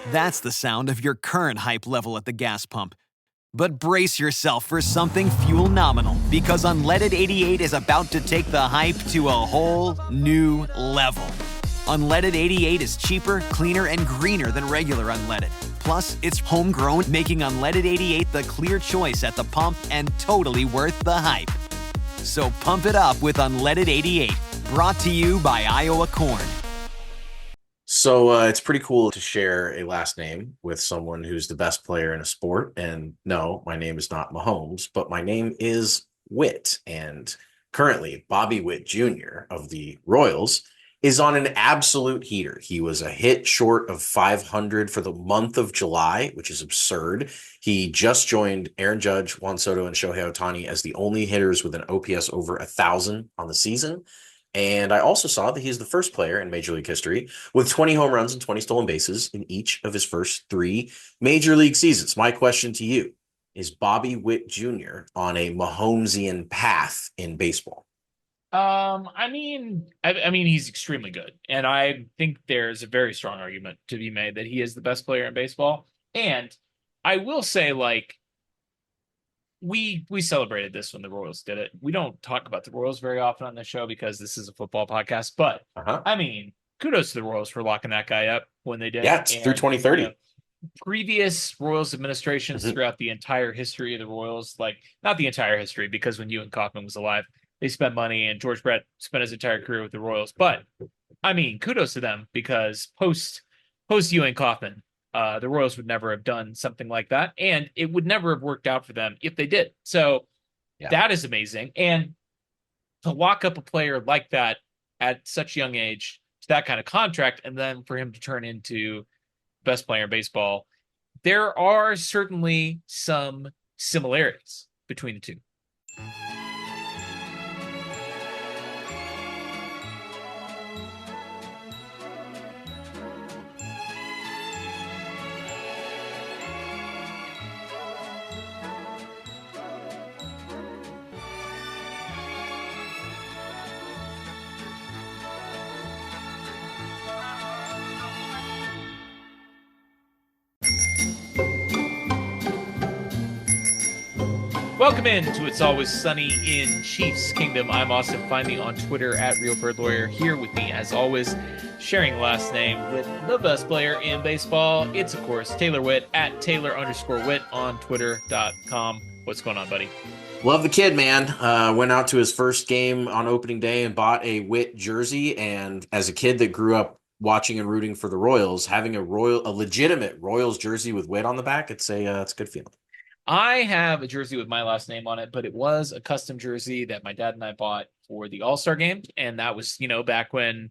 That's the sound of your current hype level at the gas pump. But brace yourself for something fuel nominal, because Unleaded 88 is about to take the hype to a whole new level. Unleaded 88 is cheaper, cleaner, and greener than regular unleaded. Plus, it's homegrown, making Unleaded 88 the clear choice at the pump and totally worth the hype. So pump it up with Unleaded 88, brought to you by Iowa Corn. So it's pretty cool to share a last name with someone who's the best player in a sport. And no, my name is not Mahomes, but my name is Witt. And currently, Bobby Witt Jr. of the Royals is on an absolute heater. He was a hit short of 500 for the month of July, which is absurd. He just joined Aaron Judge, Juan Soto, and Shohei Ohtani as the only hitters with an OPS over 1,000 on the season. And I also saw that he's the first player in Major League history with 20 home runs and 20 stolen bases in each of his first 3 Major League seasons. My question to you is Bobby Witt Jr. on a Mahomesian path in baseball? I mean, he's extremely good, and I think there's a very strong argument to be made that he is the best player in baseball. And I will say, like, we celebrated this when the Royals did it. We don't talk about the Royals very often on this show because this is a football podcast, but I mean, kudos to the Royals for locking that guy up when they did. Yeah, it's through 2030. You know, previous Royals administrations throughout the entire history of the Royals, like not the entire history, because when Ewing Kauffman was alive, they spent money, and George Brett spent his entire career with the Royals. But I mean, kudos to them, because post Ewing Kauffman, the Royals would never have done something like that, and it would never have worked out for them if they did. So that is amazing. And to lock up a player like that at such a young age to that kind of contract, and then for him to turn into best player in baseball, there are certainly some similarities between the two. Welcome in to It's Always Sunny in Chiefs Kingdom. I'm Austin. Find me on Twitter at RealBirdLawyer. Here with me, as always, sharing last name with the best player in baseball. It's, of course, Taylor Witt at Taylor_Witt on Twitter.com. What's going on, buddy? Love the kid, man. Went out to his first game on opening day and bought a Witt jersey. And as a kid that grew up watching and rooting for the Royals, having a legitimate Royals jersey with Witt on the back, it's a good feeling. I have a jersey with my last name on it, but it was a custom jersey that my dad and I bought for the All-Star game. And that was, back when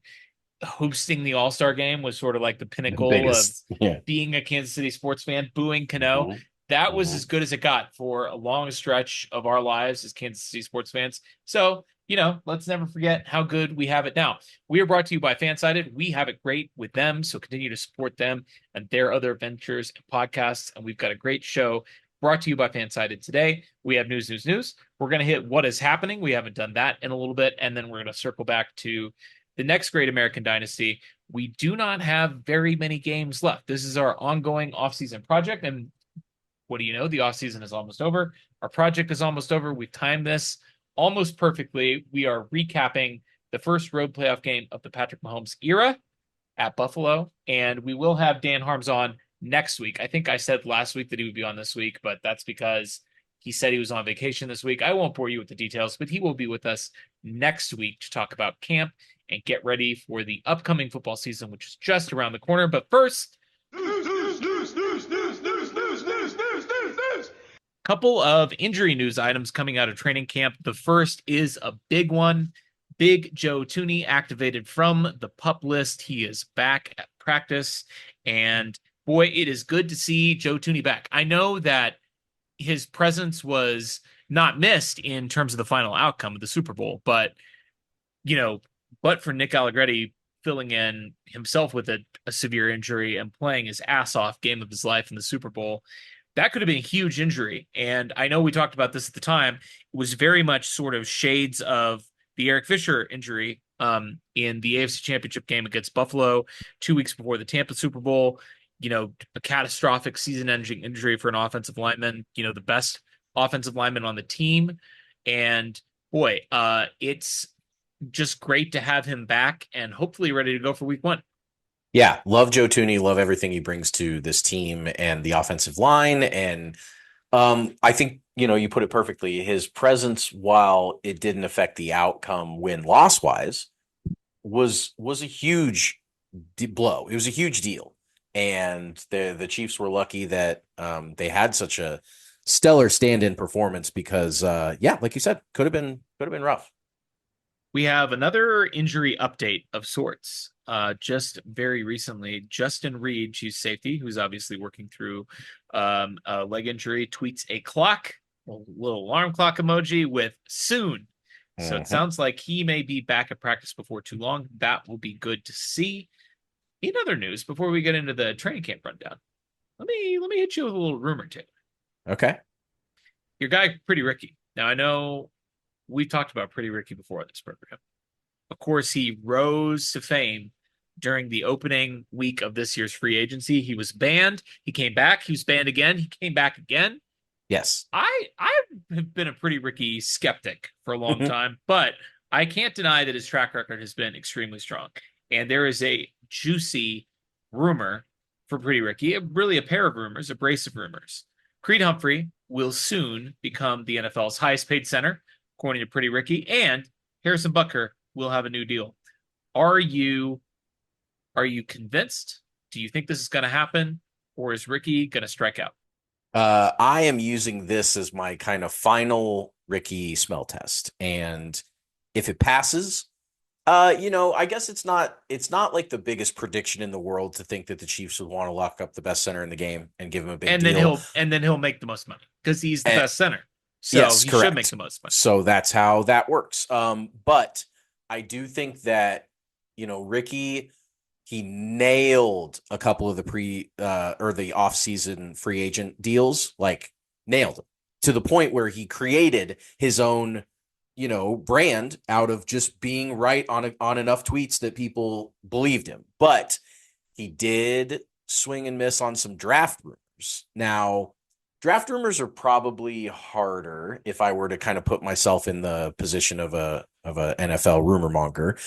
hosting the All-Star game was sort of like the pinnacle of being a Kansas City sports fan, booing Cano. That was as good as it got for a long stretch of our lives as Kansas City sports fans. So, let's never forget how good we have it now. We are brought to you by Fansided. We have it great with them, so continue to support them and their other ventures and podcasts. And we've got a great show brought to you by Fansided today. We have news. We're going to hit what is happening. We haven't done that in a little bit. And then we're going to circle back to the next great American dynasty. We do not have very many games left. This is our ongoing offseason project. And what do you know? The offseason is almost over. Our project is almost over. We've timed this almost perfectly. We are recapping the first road playoff game of the Patrick Mahomes era at Buffalo. And we will have Dan Harms on next week. I think I said last week that he would be on this week, but that's because he said he was on vacation this week. I won't bore you with the details, but he will be with us next week to talk about camp and get ready for the upcoming football season, which is just around the corner. But first, couple of injury news items coming out of training camp. The first is a big one. Big Joe Thuney activated from the PUP list. He is back at practice, and boy, it is good to see Joe Thuney back. I know that his presence was not missed in terms of the final outcome of the Super Bowl, but for Nick Allegretti filling in himself with a severe injury and playing his ass off game of his life in the Super Bowl, that could have been a huge injury. And I know we talked about this at the time. It was very much sort of shades of the Eric Fisher injury in the AFC Championship game against Buffalo 2 weeks before the Tampa Super Bowl. a catastrophic season-ending injury for an offensive lineman, the best offensive lineman on the team. And boy, it's just great to have him back and hopefully ready to go for week 1. Yeah, love Joe Tooney, love everything he brings to this team and the offensive line. And I think, you put it perfectly. His presence, while it didn't affect the outcome win-loss wise, was a huge blow. It was a huge deal. And the Chiefs were lucky that they had such a stellar stand-in performance because, like you said, could have been rough. We have another injury update of sorts. Just very recently, Justin Reed, Chiefs safety, who's obviously working through a leg injury, tweets a little alarm clock emoji with soon. So it sounds like he may be back at practice before too long. That will be good to see. In other news, before we get into the training camp rundown, let me hit you with a little rumor, Taylor. Okay. Your guy, Pretty Ricky. Now I know we've talked about Pretty Ricky before on this program. Of course, he rose to fame during the opening week of this year's free agency. He was banned. He came back. He was banned again. He came back again. Yes. I've been a Pretty Ricky skeptic for a long time, but I can't deny that his track record has been extremely strong. And there is a juicy rumor for Pretty Ricky, really a pair of rumors, a brace of rumors. Creed Humphrey will soon become the NFL's highest paid center, according to Pretty Ricky, and Harrison Butker will have a new deal. Are you convinced? Do you think this is going to happen, or is Ricky going to strike out? I am using this as my kind of final Ricky smell test, and if it passes, I guess it's not like the biggest prediction in the world to think that the Chiefs would want to lock up the best center in the game and give him a big deal. Then he'll make the most money because he's the best center. So yes, he correct. should make the most money. So that's how that works. But I do think that, Ricky, he nailed a couple of the the off-season free agent deals, like nailed it to the point where he created his own, brand out of just being right on enough tweets that people believed him. But he did swing and miss on some draft rumors. Now, draft rumors are probably harder if I were to kind of put myself in the position of a NFL rumor monger,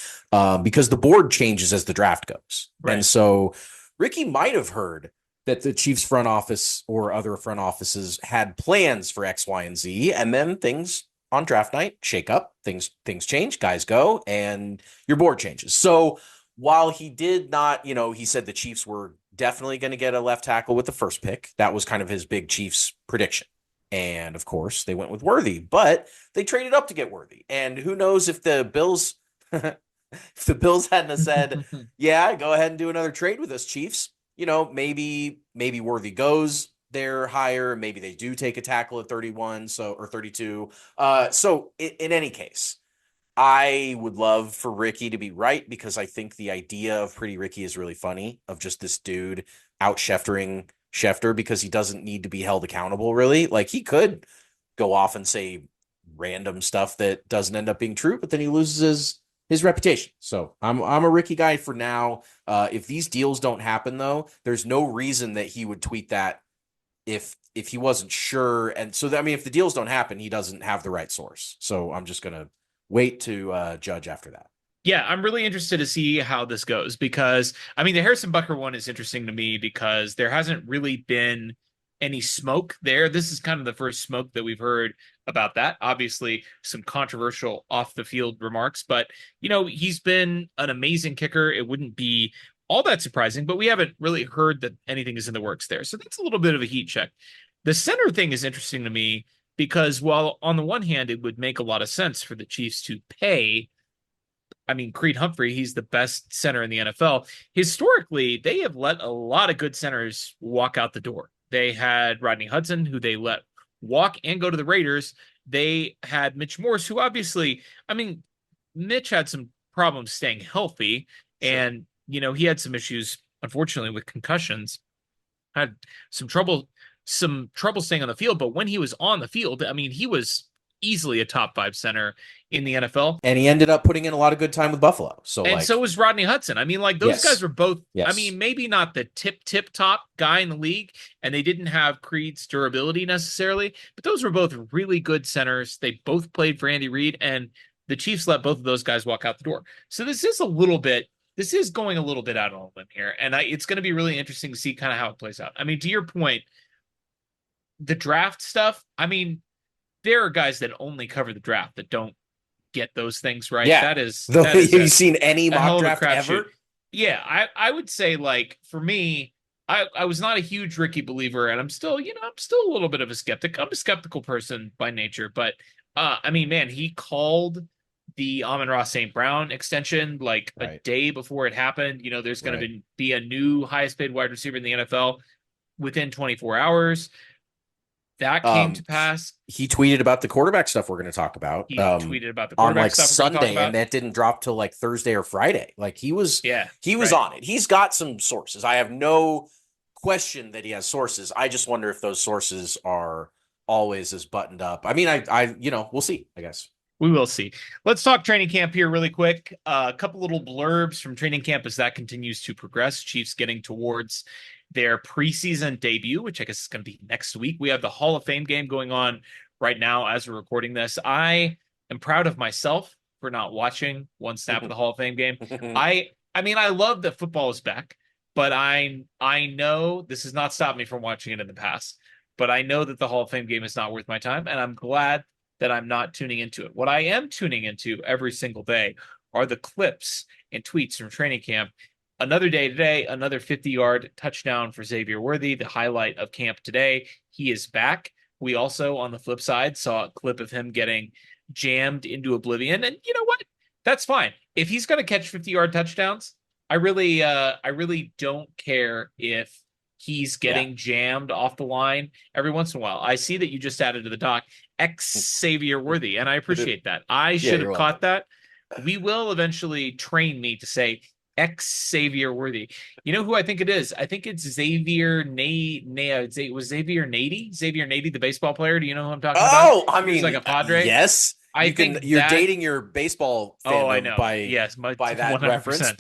because the board changes as the draft goes. Right. And so Ricky might have heard that the Chiefs front office or other front offices had plans for X, Y, and Z, and then things on draft night shake up, things change, guys go, and your board changes. So while he did not, he said the Chiefs were definitely going to get a left tackle with the first pick. That was kind of his big Chiefs prediction. And of course they went with Worthy, but they traded up to get Worthy. And who knows if the Bills, if the Bills hadn't said, yeah, go ahead and do another trade with us, Chiefs, maybe Worthy goes there higher. Maybe they do take a tackle at 31. Or 32. So in any case, I would love for Ricky to be right because I think the idea of Pretty Ricky is really funny, of just this dude out Scheftering Schefter because he doesn't need to be held accountable, really. Like, he could go off and say random stuff that doesn't end up being true, but then he loses his reputation. So I'm a Ricky guy for now. If these deals don't happen, though, there's no reason that he would tweet that if he wasn't sure. And so, if the deals don't happen, he doesn't have the right source. So I'm just going to wait to judge after that. Yeah, I'm really interested to see how this goes because, the Harrison Butker one is interesting to me because there hasn't really been any smoke there. This is kind of the first smoke that we've heard about that. Obviously, some controversial off-the-field remarks, but, he's been an amazing kicker. It wouldn't be all that surprising, but we haven't really heard that anything is in the works there. So that's a little bit of a heat check. The center thing is interesting to me because while on the one hand, it would make a lot of sense for the Chiefs to pay, Creed Humphrey, he's the best center in the NFL. Historically, they have let a lot of good centers walk out the door. They had Rodney Hudson, who they let walk and go to the Raiders. They had Mitch Morse, who obviously, Mitch had some problems staying healthy. Sure. And, he had some issues, unfortunately, with concussions. Had some trouble staying on the field. But when he was on the field, he was easily a top 5 center in the NFL. And he ended up putting in a lot of good time with Buffalo. So And like, so was Rodney Hudson. I mean, like those guys yes, were both, I yes, mean, maybe not the tip top guy in the league, and they didn't have Creed's durability necessarily, but those were both really good centers. They both played for Andy Reid, and the Chiefs let both of those guys walk out the door. So this is going a little bit out on a limb here. And it's going to be really interesting to see kind of how it plays out. I mean, to your point, the draft stuff, I mean, there are guys that only cover the draft that don't get those things right. yeah. That is Have you seen any mock hell of a draft ever? crapshoot. Yeah, I would say, like, for me, I was not a huge Ricky believer, and I'm still a little bit of a skeptic. I'm a skeptical person by nature, but I mean, man, he called the Amon-Ra St. Brown extension like a day before it happened. You know, there's going to be a new highest paid wide receiver in the NFL within 24 hours. That came to pass. He tweeted about the quarterback stuff we're going to talk about. He tweeted about the quarterback on like stuff Sunday, and that didn't drop till like Thursday or Friday. Like he was on it. He's got some sources. I have no question that he has sources. I just wonder if those sources are always as buttoned up. I mean, I we'll see, I guess. We will see. Let's talk training camp here really quick. A couple little blurbs from training camp as that continues to progress. Chiefs getting towards their preseason debut, which I guess is going to be next week. We have the Hall of Fame game going on right now as we're recording this. I am proud of myself for not watching one snap of the Hall of Fame game. I mean, I love that football is back, but I know this has not stopped me from watching it in the past. But I know that the Hall of Fame game is not worth my time, and I'm glad that I'm not tuning into it. What I am tuning into every single day are the clips and tweets from training camp. Another day today, another 50-yard touchdown for Xavier Worthy, the highlight of camp today. He is back. We also, on the flip side, saw a clip of him getting jammed into oblivion. And you know what? That's fine. If he's going to catch 50-yard touchdowns, I really don't care if he's getting jammed off the line every once in a while. I see that you just added to the doc Xavier Worthy, and I appreciate that. I should have caught that. We will eventually train me to say Xavier Worthy. You know who I think it is? I think it's Xavier It was Xavier Nady, the baseball player. Do you know who I'm talking about? Oh, I mean, he's like a Padre. Yes. I think you're dating your baseball fandom I know. by that 100%. reference,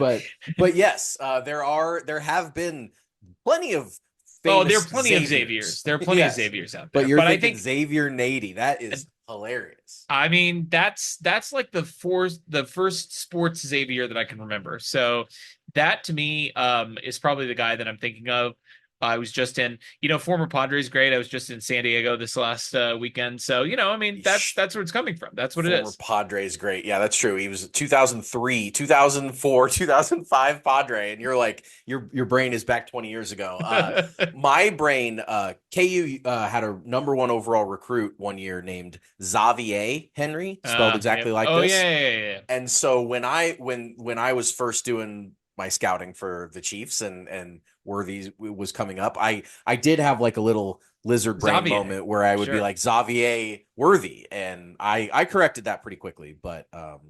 but yes, there have been plenty of famous there are plenty of Xaviers. There are plenty of Xaviers out there. But you're thinking Xavier Nady. That is hilarious. I mean, that's like the first sports Xavier that I can remember. So that to me is probably the guy that I'm thinking of. I was just in, former Padres great. I was just in San Diego this last weekend. So, I mean, that's where it's coming from. That's what it is. Former Padres great. Yeah, that's true. He was 2003, 2004, 2005 Padre. And you're like, your brain is back 20 years ago. My brain, KU had a number 1 overall recruit one year named Xavier Henry, spelled exactly like this. Yeah. And so when I was first doing my scouting for the Chiefs and Worthy was coming up, I did have like a little lizard brain moment where I would be like Xavier Worthy, and I corrected that pretty quickly, but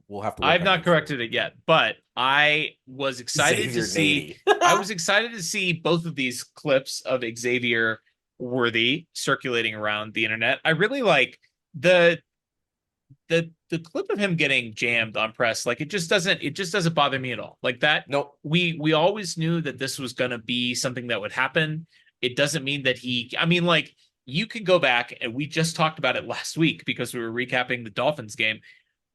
we'll have to I've not corrected it yet, but I was excited to see I was excited to see both of these clips of Xavier Worthy circulating around the internet. I really like the clip of him getting jammed on press. Like it just doesn't bother me at all. Like that. Nope. We always knew that this was going to be something that would happen. It doesn't mean that like you could go back, and we just talked about it last week because we were recapping the Dolphins game.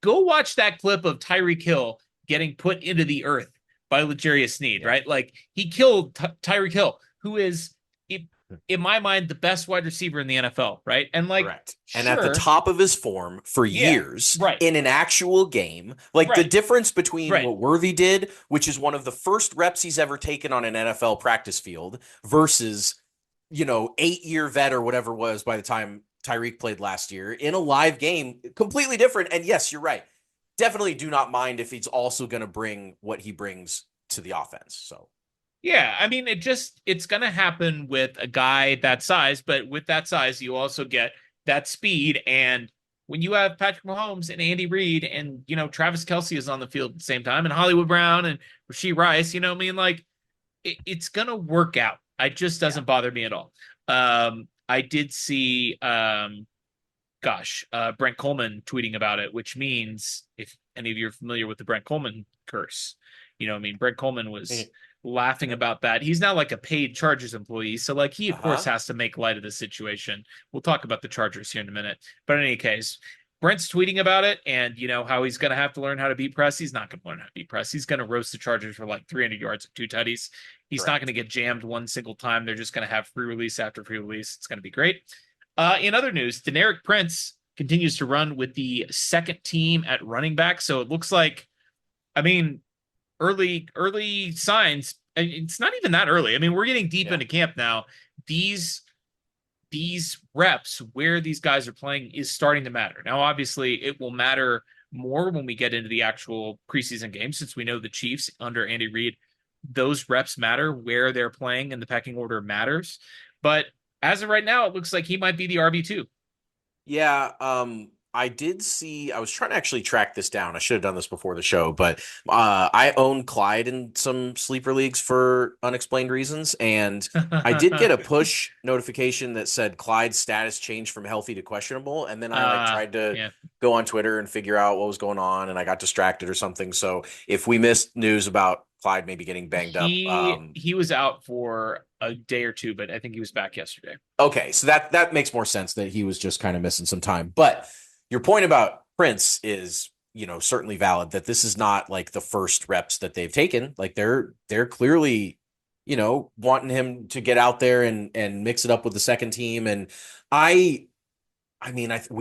Go watch that clip of Tyreek Hill getting put into the earth by L'Jarius Sneed, right? Like he killed Tyreek Hill, who is, in my mind, the best wide receiver in the NFL, right? And like, and at the top of his form for years, in an actual game, like the difference between what Worthy did, which is one of the first reps he's ever taken on an NFL practice field, versus 8-year vet or whatever it was by the time Tyreek played last year in a live game, completely different. And yes, you're right. Definitely do not mind if he's also going to bring what he brings to the offense. So. Yeah, I mean, it's going to happen with a guy that size, but with that size, you also get that speed. And when you have Patrick Mahomes and Andy Reid and, Travis Kelce is on the field at the same time, and Hollywood Brown and Rashee Rice, like it's going to work out. It just doesn't bother me at all. I did see, Brent Coleman tweeting about it, which means if any of you are familiar with the Brent Coleman curse, Brent Coleman was laughing about that. He's now like a paid Chargers employee. So like he, of course, has to make light of the situation. We'll talk about the Chargers here in a minute. But in any case, Brent's tweeting about it and how he's going to have to learn how to beat press. He's not going to learn how to beat press. He's going to roast the Chargers for like 300 yards and 2 tutties. He's not going to get jammed one single time. They're just going to have free release after free release. It's going to be great. In other news, Deneric Prince continues to run with the second team at running back. So it looks like, early signs. It's not even that early. We're getting deep into camp now. These reps where these guys are playing is starting to matter. Now, obviously, it will matter more when we get into the actual preseason game, since we know the Chiefs under Andy Reid, those reps matter. Where they're playing in the pecking order matters. But as of right now, it looks like he might be the RB2. Yeah, I did see, I was trying to actually track this down. I should have done this before the show, but I own Clyde in some sleeper leagues for unexplained reasons. And I did get a push notification that said Clyde's status changed from healthy to questionable. And then I tried to go on Twitter and figure out what was going on, and I got distracted or something. So if we missed news about Clyde maybe getting banged up. He was out for a day or two, but I think he was back yesterday. Okay, so that makes more sense that he was just kind of missing some time. But your point about Prince is, certainly valid, that this is not like the first reps that they've taken. Like they're clearly, wanting him to get out there and mix it up with the second team. And we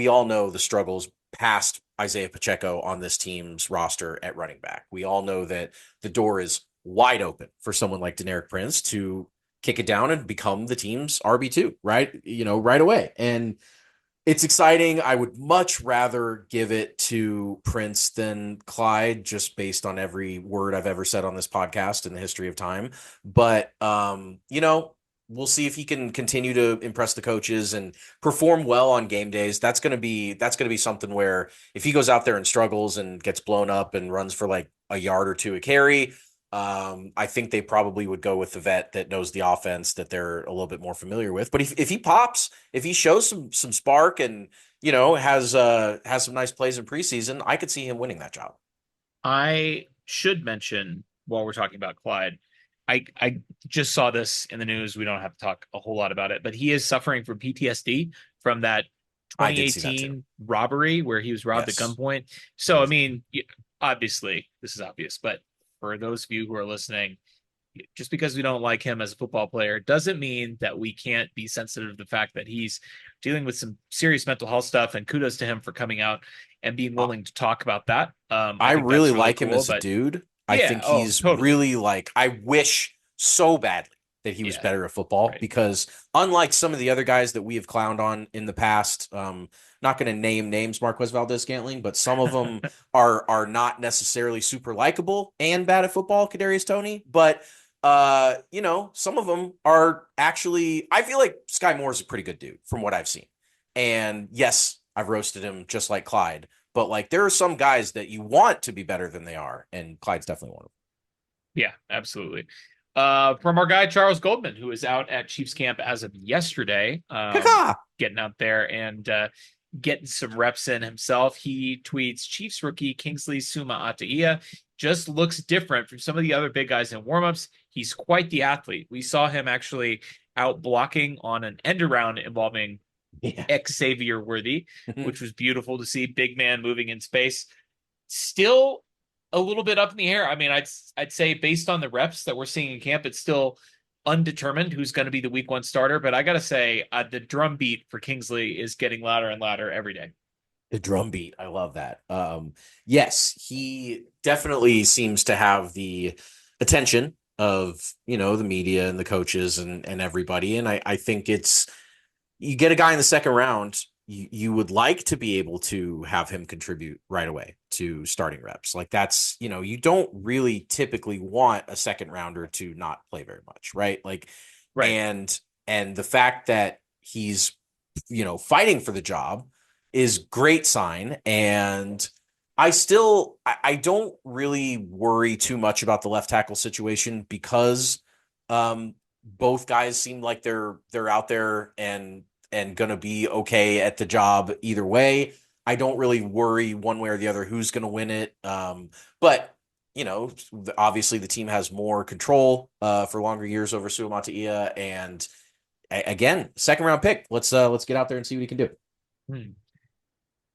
all know the struggles past Isaiah Pacheco on this team's roster at running back. We all know that the door is wide open for someone like Deneric Prince to kick it down and become the team's RB2, right? Right away. And it's exciting. I would much rather give it to Prince than Clyde, just based on every word I've ever said on this podcast in the history of time. But, we'll see if he can continue to impress the coaches and perform well on game days. That's going to be something where if he goes out there and struggles and gets blown up and runs for like a yard or two a carry, I think they probably would go with the vet that knows the offense that they're a little bit more familiar with. But if he pops, if he shows some spark and, has some nice plays in preseason, I could see him winning that job. I should mention, while we're talking about Clyde, I just saw this in the news. We don't have to talk a whole lot about it, but he is suffering from PTSD from that 2018 robbery where he was robbed at gunpoint. So, obviously, this is obvious, but for those of you who are listening, just because we don't like him as a football player doesn't mean that we can't be sensitive to the fact that he's dealing with some serious mental health stuff, and kudos to him for coming out and being willing to talk about that. I really like him as a dude. I think he's really I wish so badly that he was better at football, because unlike some of the other guys that we have clowned on in the past, not going to name names, Marquez Valdez-Scantling, but some of them are not necessarily super likable and bad at football, Kadarius Toney. But, some of them are actually, I feel like Sky Moore is a pretty good dude from what I've seen. And yes, I've roasted him just like Clyde. But there are some guys that you want to be better than they are, and Clyde's definitely one of them. Yeah, absolutely. From our guy Charles Goldman, who is out at Chiefs camp as of yesterday, getting out there and getting some reps in himself. He tweets, Chiefs rookie Kingsley Suma-Ataia just looks different from some of the other big guys in warmups. He's quite the athlete. We saw him actually out blocking on an end around involving Xavier Worthy, which was beautiful to see. Big man moving in space. Still a little bit up in the air. I'd say based on the reps that we're seeing in camp, it's still undetermined who's going to be the week 1 starter. But I got to say, the drum beat for Kingsley is getting louder and louder every day. The drum beat. I love that. Yes, he definitely seems to have the attention of, the media and the coaches and everybody. And I think you get a guy in the second round, you would like to be able to have him contribute right away to starting reps. That's, you don't really typically want a second rounder to not play very much, right? And the fact that he's, fighting for the job is great sign. And I don't really worry too much about the left tackle situation, because both guys seem like they're out there and and going to be okay at the job either way. I don't really worry one way or the other who's going to win it. But obviously the team has more control for longer years over Suamataia, and again, second round pick. Let's get out there and see what he can do.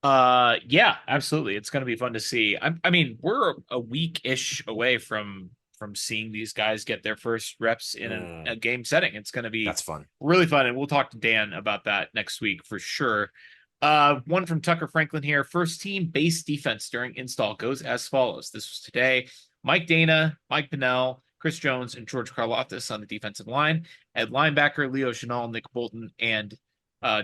Yeah, absolutely. It's going to be fun to see. I mean, we're a week-ish away from seeing these guys get their first reps in a game setting. It's going to be That's fun. Really fun, and we'll talk to Dan about that next week for sure. One from Tucker Franklin here. First team base defense during install goes as follows. This was today. Mike Dana, Mike Pinnell, Chris Jones, and George Karlaftis on the defensive line. At linebacker, Leo Chenal, Nick Bolton, and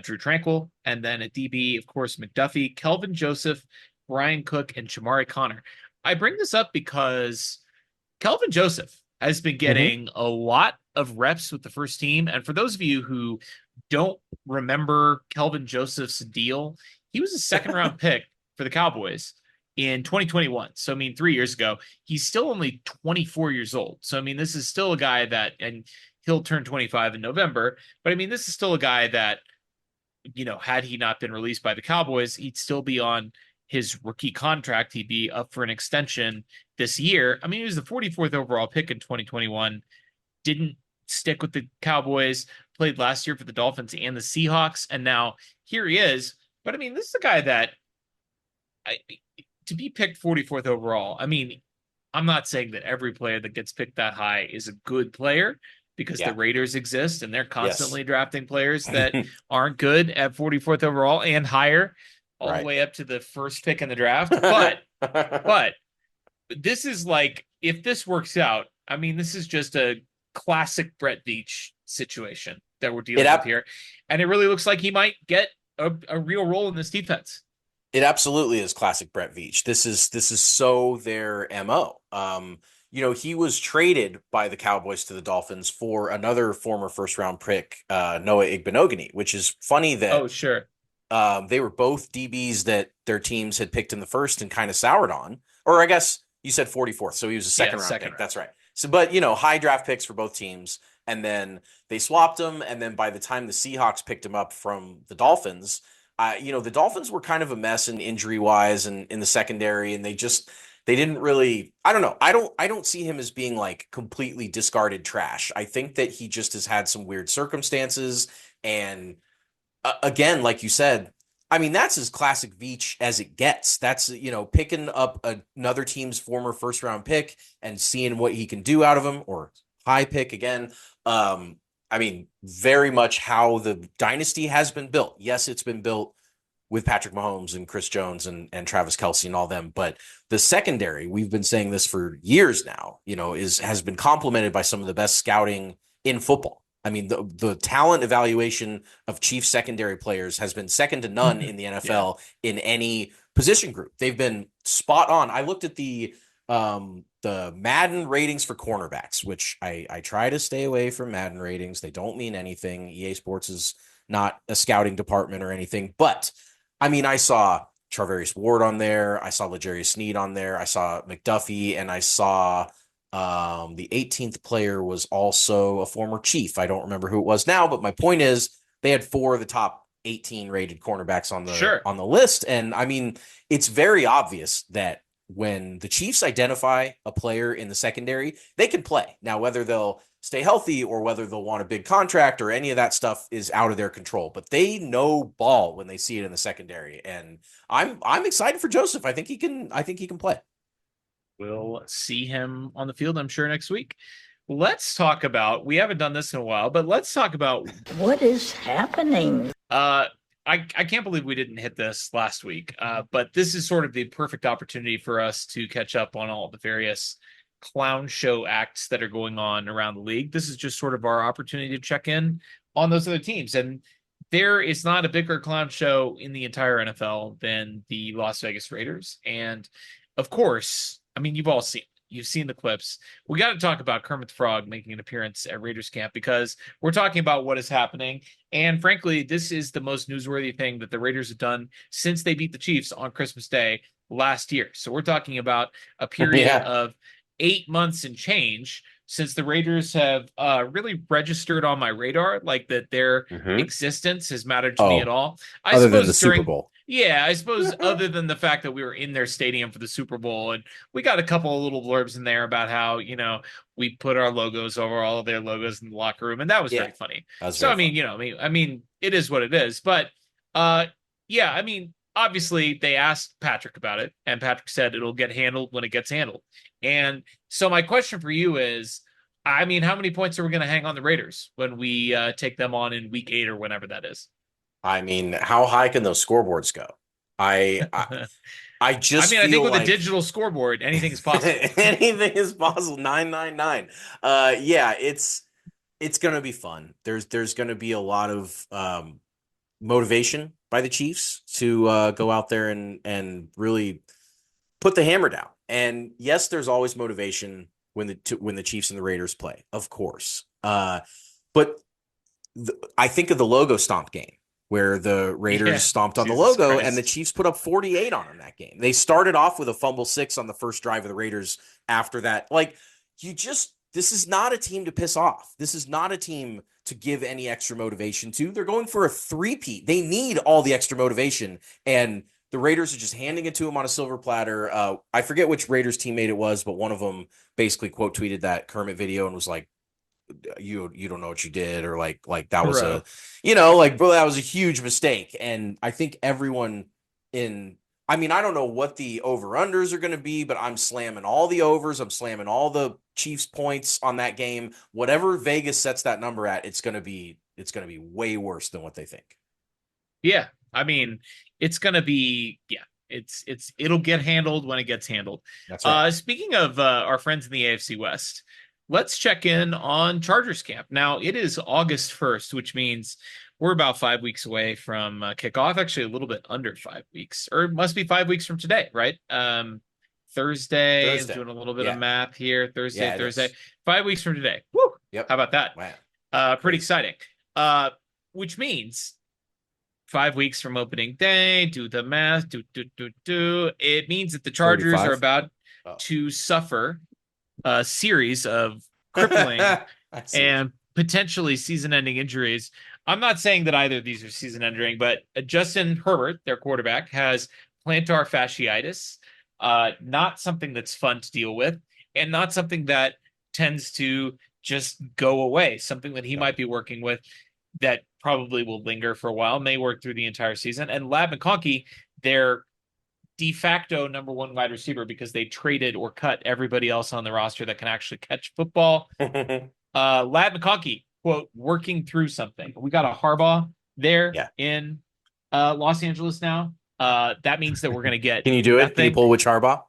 Drew Tranquil. And then at DB, of course, McDuffie, Kelvin Joseph, Brian Cook, and Shamari Connor. I bring this up because Kelvin Joseph has been getting a lot of reps with the first team. And for those of you who don't remember Kelvin Joseph's deal, he was a second-round pick for the Cowboys in 2021. So, I mean, 3 years ago. He's still only 24 years old. So, I mean, this is still a guy that, and he'll turn 25 in November. But, I mean, this is still a guy that, had he not been released by the Cowboys, he'd still be on his rookie contract. He'd be up for an extension this year. I mean, he was the 44th overall pick in 2021, didn't stick with the Cowboys, played last year for the Dolphins and the Seahawks, and now here he is. But I mean, this is a guy that to be picked 44th overall, I mean, I'm not saying that every player that gets picked that high is a good player, because the Raiders exist and they're constantly drafting players that aren't good at 44th overall and higher, all the way up to the first pick in the draft. But this is like, if this works out, I mean, this is just a classic Brett Veach situation that we're dealing with here. And it really looks like he might get a real role in this defense. It absolutely is classic Brett Veach. This is so their MO. He was traded by the Cowboys to the Dolphins for another former first-round pick, Noah Igbenogany, which is funny that they were both DBs that their teams had picked in the first and kind of soured on. Or I guess you said 44th, so he was a second-round pick. That's right. So, but, high draft picks for both teams, and then they swapped him, and then by the time the Seahawks picked him up from the Dolphins, the Dolphins were kind of a mess in injury-wise and in the secondary, and they didn't really, I don't know. I don't see him as being like completely discarded trash. I think that he just has had some weird circumstances. And again, like you said, I mean, that's as classic Veach as it gets. That's, picking up another team's former first round pick and seeing what he can do out of him, or high pick again. I mean, very much how the dynasty has been built. Yes, it's been built with Patrick Mahomes and Chris Jones and Travis Kelce and all them. But the secondary, we've been saying this for years now, has been complemented by some of the best scouting in football. I mean, the talent evaluation of Chiefs secondary players has been second to none in the NFL in any position group. They've been spot on. I looked at the Madden ratings for cornerbacks, which I try to stay away from Madden ratings. They don't mean anything. EA Sports is not a scouting department or anything, but I mean, I saw Charvarius Ward on there. I saw L'Jarius Sneed on there. I saw McDuffie, and I saw the 18th player was also a former Chief. I don't remember who it was now, but my point is they had 4 of the top 18 rated cornerbacks on the list. And I mean, it's very obvious that when the Chiefs identify a player in the secondary, they can play. Now, whether they'll stay healthy or whether they'll want a big contract or any of that stuff is out of their control, but they know ball when they see it in the secondary. And I'm excited for Joseph. I think he can play. We'll see him on the field, I'm sure, next week. Let's talk about, we haven't done this in a while, but let's talk about what is happening. I can't believe we didn't hit this last week, but this is sort of the perfect opportunity for us to catch up on all the various clown show acts that are going on around the league. This is just sort of our opportunity to check in on those other teams. And there is not a bigger clown show in the entire NFL than the Las Vegas Raiders. And of course, I mean, you've seen the clips. We got to talk about Kermit the Frog making an appearance at Raiders camp, because we're talking about what is happening. And frankly, this is the most newsworthy thing that the Raiders have done since they beat the Chiefs on Christmas Day last year. So we're talking about a period of 8 months and change since the Raiders have really registered on my radar, like that their Mhm. existence has mattered to me at all. I Other than the suppose Super during Bowl. Yeah, I suppose other than the fact that we were in their stadium for the Super Bowl, and we got a couple of little blurbs in there about how, we put our logos over all of their logos in the locker room, and that was Yeah, very funny. that was So very I mean, fun. it is what it is. But yeah, I mean, obviously they asked Patrick about it, and Patrick said it'll get handled when it gets handled. And so my question for you is, I mean, how many points are we going to hang on the Raiders when we take them on in week 8 or whenever that is? I mean, how high can those scoreboards go? I I, I I just mean, I think feel with a like digital scoreboard, anything is possible. anything is possible. 999. Yeah, it's gonna be fun. There's gonna be a lot of motivation by the Chiefs to go out there and really put the hammer down. And yes, there's always motivation when the Chiefs and the Raiders play, of course. But I think of the logo stomp game where the Raiders Yeah, stomped on the Jesus logo and the Christ. Chiefs put up 48 on them that game. They started off with a fumble 6 on the first drive of the Raiders after that. Like, this is not a team to piss off. This is not a team to give any extra motivation to. They're going for a three-peat. They need all the extra motivation. And the Raiders are just handing it to them on a silver platter. I forget which Raiders teammate it was, but one of them basically quote tweeted that Kermit video and was like, you don't know what you did, or like that was Bro. like, bro, that was a huge mistake. And I think everyone in I mean, I don't know what the over-unders are going to be, but I'm slamming all the overs. I'm slamming all the Chiefs points on that game. Whatever Vegas sets that number at, it's going to be way worse than what they think. Yeah. I mean, it's gonna be yeah. It'll get handled when it gets handled. That's right. Speaking of our friends in the AFC West, let's check in on Chargers camp. Now it is August 1st, which means we're about 5 weeks away from kickoff. Actually, a little bit under 5 weeks, or it must be 5 weeks from today, right? Thursday. I'm Thursday. doing a little bit of Yeah. math here. Yeah, it Thursday. is. 5 weeks from today. Woo! Yep. How about that? Wow. Pretty Crazy. exciting. Which means 5 weeks from opening day, do the math, do. It means that the Chargers 35? are about Oh. to suffer a series of crippling I see. and potentially season-ending injuries. I'm not saying that either of these are season-ending, but Justin Herbert, their quarterback, has plantar fasciitis. Not something that's fun to deal with, and not something that tends to just go away. Something that he might be working with that probably will linger for a while, may work through the entire season. And Lab McConkey, their de facto number one wide receiver, because they traded or cut everybody else on the roster that can actually catch football. Lab McConkey, quote, working through something. We got a Harbaugh there in Los Angeles now. That means that we're going to get Can you do it? Can you pull which Harbaugh?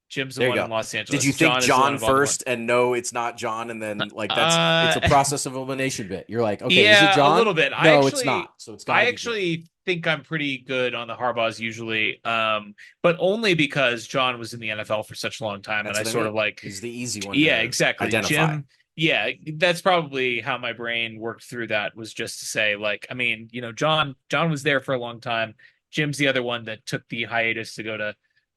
Jim's the There you one go. in Los Angeles. Did you think John is the one in first and no, it's not John, and then like Baltimore. it's a process of elimination bit. You're like, okay, yeah, is it John? a little bit. No, it's not. So it's got. I actually think I'm pretty good on the Harbaughs usually, but only because John was in the NFL for such a long time, That's and I what I sort mean. of like He's the easy one. Yeah, to exactly. Identify. Jim. Yeah, that's probably how my brain worked through that, was just to say, like, I mean, John was there for a long time. Jim's the other one that took the hiatus to go to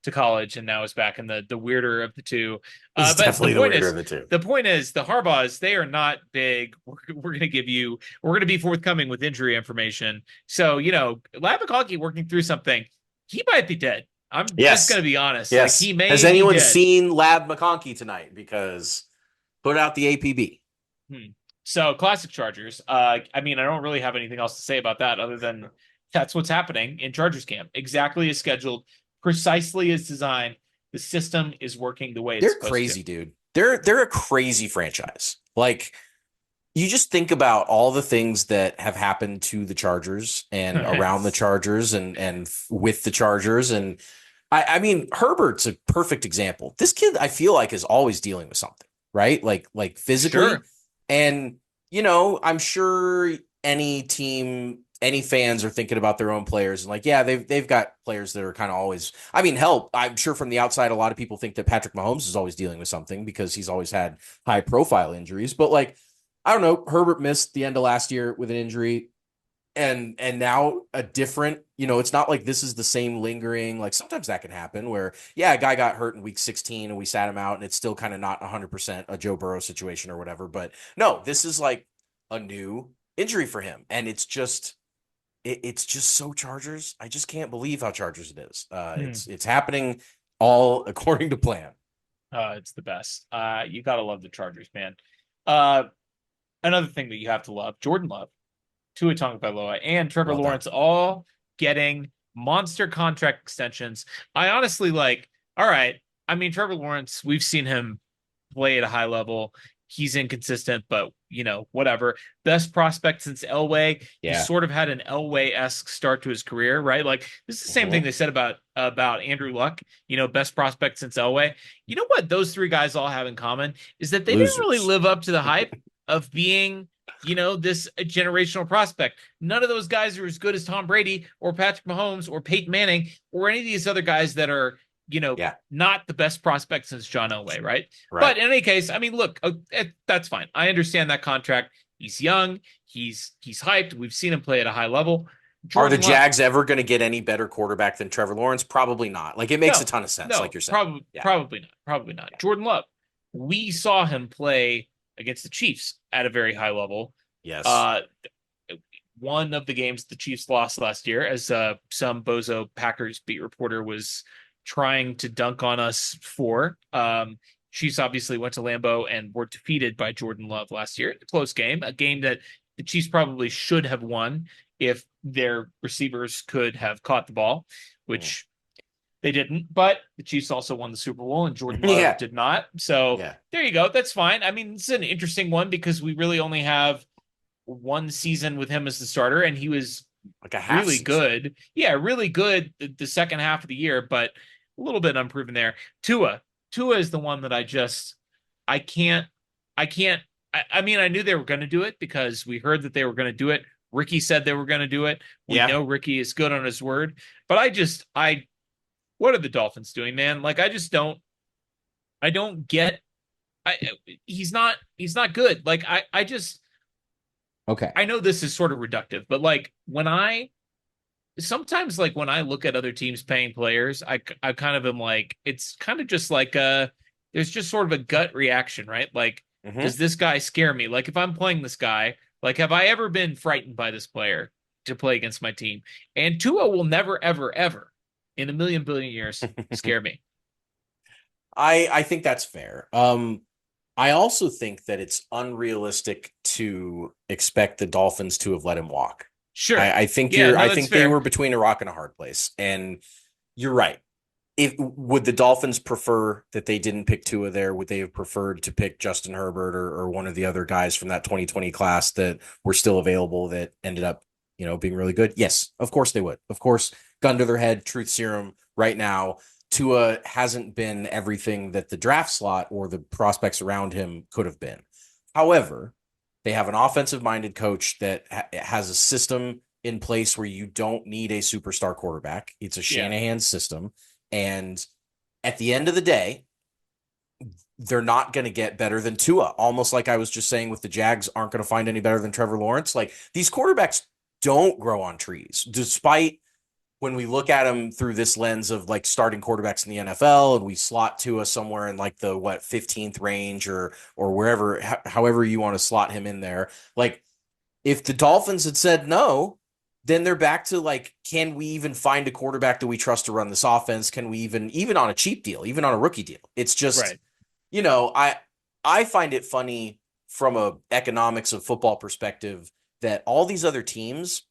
college and now is back in the weirder of the two. He's But definitely the weirder of the two. The point is, the Harbaughs, they are not big. We're going to be forthcoming with injury information. So, Lab McConkey working through something, he might be dead. I'm just going to be honest. Yes. Like, he may Has anyone be dead. seen Lab McConkey tonight? Because put out the APB. So classic Chargers. I mean, I don't really have anything else to say about that other than that's what's happening in Chargers camp. Exactly as scheduled, precisely as designed. The system is working the way it's supposed to. They're crazy, dude. They're a crazy franchise. Like, you just think about all the things that have happened to the Chargers and around the Chargers and with the Chargers. And I mean, Herbert's a perfect example. This kid, I feel like, is always dealing with something, right? Like physically. Sure. And, I'm sure any team, any fans are thinking about their own players and like, yeah, they've got players that are kind of always, I mean, hell, I'm sure from the outside, a lot of people think that Patrick Mahomes is always dealing with something because he's always had high profile injuries. But like, I don't know, Herbert missed the end of last year with an injury. and now a different, it's not like this is the same lingering, like sometimes that can happen where, yeah, a guy got hurt in week 16 and we sat him out and it's still kind of not 100% a Joe Burrow situation or whatever. But no, this is like a new injury for him. And it's just so Chargers. I just can't believe how Chargers it is. It's happening all according to plan. It's the best. You gotta love the Chargers, man. Another thing that you have to love, Jordan Love, Tua Tagovailoa, and Trevor Lawrence all getting monster contract extensions. I honestly like, all right. I mean, Trevor Lawrence, we've seen him play at a high level. He's inconsistent, but whatever. Best prospect since Elway. Yeah. He sort of had an Elway-esque start to his career, right? Like this is the same thing they said about Andrew Luck. Best prospect since Elway. You know what those three guys all have in common is that they didn't really live up to the hype of being, this generational prospect. None of those guys are as good as Tom Brady or Patrick Mahomes or Peyton Manning or any of these other guys that are not the best prospect since John Elway, right? But in any case, I mean, look, that's fine. I understand that contract. He's young. He's hyped. We've seen him play at a high level. Are the Jags ever going to get any better quarterback than Trevor Lawrence? Probably not. Like, it makes a ton of sense, like you're saying. Probably not. Jordan Love, we saw him play against the Chiefs at a very high level. Yes. One of the games the Chiefs lost last year, as some bozo Packers beat reporter was trying to dunk on us for. Chiefs obviously went to Lambeau and were defeated by Jordan Love last year. A close game, a game that the Chiefs probably should have won if their receivers could have caught the ball, which they didn't. But the Chiefs also won the Super Bowl and Jordan Love did not. So there you go. That's fine. I mean, it's an interesting one because we really only have one season with him as the starter, and he was like a half really season. Good. Yeah, really good the second half of the year, but a little bit unproven there. Tua is the one that I can't. I mean, I knew they were going to do it because we heard that they were going to do it. Ricky said they were going to do it. We know Ricky is good on his word, but what are the Dolphins doing, man? Like, I don't get, he's not good. Like, okay. I know this is sort of reductive, but like sometimes like when I look at other teams paying players, I kind of am like, it's kind of just like there's just sort of a gut reaction, right? Like, does this guy scare me? Like if I'm playing this guy, like have I ever been frightened by this player to play against my team? And Tua will never, ever, ever in a million billion years scare me. I think that's fair. I also think that it's unrealistic to expect the Dolphins to have let him walk. Sure. I think they were between a rock and a hard place. And you're right. Would the Dolphins prefer that they didn't pick Tua there? Would they have preferred to pick Justin Herbert or one of the other guys from that 2020 class that were still available that ended up, being really good? Yes, of course they would. Of course, gun to their head, truth serum right now. Tua hasn't been everything that the draft slot or the prospects around him could have been. However, they have an offensive-minded coach that has a system in place where you don't need a superstar quarterback. It's a Shanahan system. And at the end of the day, they're not going to get better than Tua. Almost like I was just saying with the Jags aren't going to find any better than Trevor Lawrence. Like these quarterbacks don't grow on trees, despite when we look at them through this lens of like starting quarterbacks in the NFL and we slot Tua somewhere in like the 15th range or wherever, however you want to slot him in there. Like if the Dolphins had said no, then they're back to like, can we even find a quarterback that we trust to run this offense? Can we even on a cheap deal, even on a rookie deal? It's just, I find it funny from a economics of football perspective that all these other teams,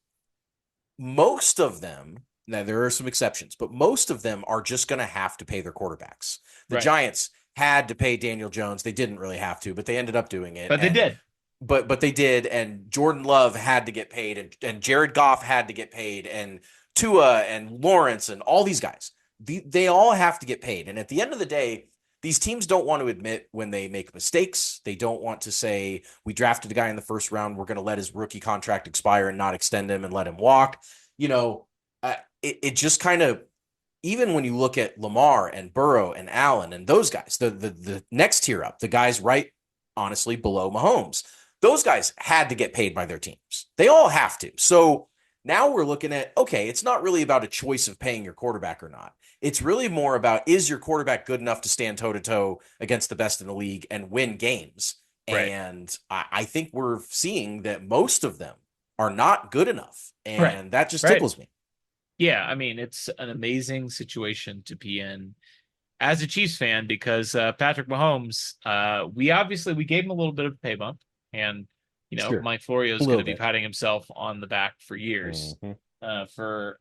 most of them, now there are some exceptions, but most of them are just going to have to pay their quarterbacks. The Giants had to pay Daniel Jones. They didn't really have to, but they ended up doing it. But they did. But they did, and Jordan Love had to get paid, and Jared Goff had to get paid, and Tua and Lawrence and all these guys. They all have to get paid. And at the end of the day, these teams don't want to admit when they make mistakes. They don't want to say, we drafted a guy in the first round, we're going to let his rookie contract expire and not extend him and let him walk. It just kind of, even when you look at Lamar and Burrow and Allen and those guys, the next tier up, the guys right, honestly, below Mahomes, those guys had to get paid by their teams. They all have to. So Now we're looking at, okay, it's not really about a choice of paying your quarterback or not. It's really more about, is your quarterback good enough to stand toe to toe against the best in the league and win games? Right. And I think we're seeing that most of them are not good enough. Right. And that just Right. tickles me. Yeah, I mean, it's an amazing situation to be in as a Chiefs fan because Patrick Mahomes, we gave him a little bit of a pay bump, and Sure. Mike Florio A is going little to be bit. patting himself on the back for years Mhm. for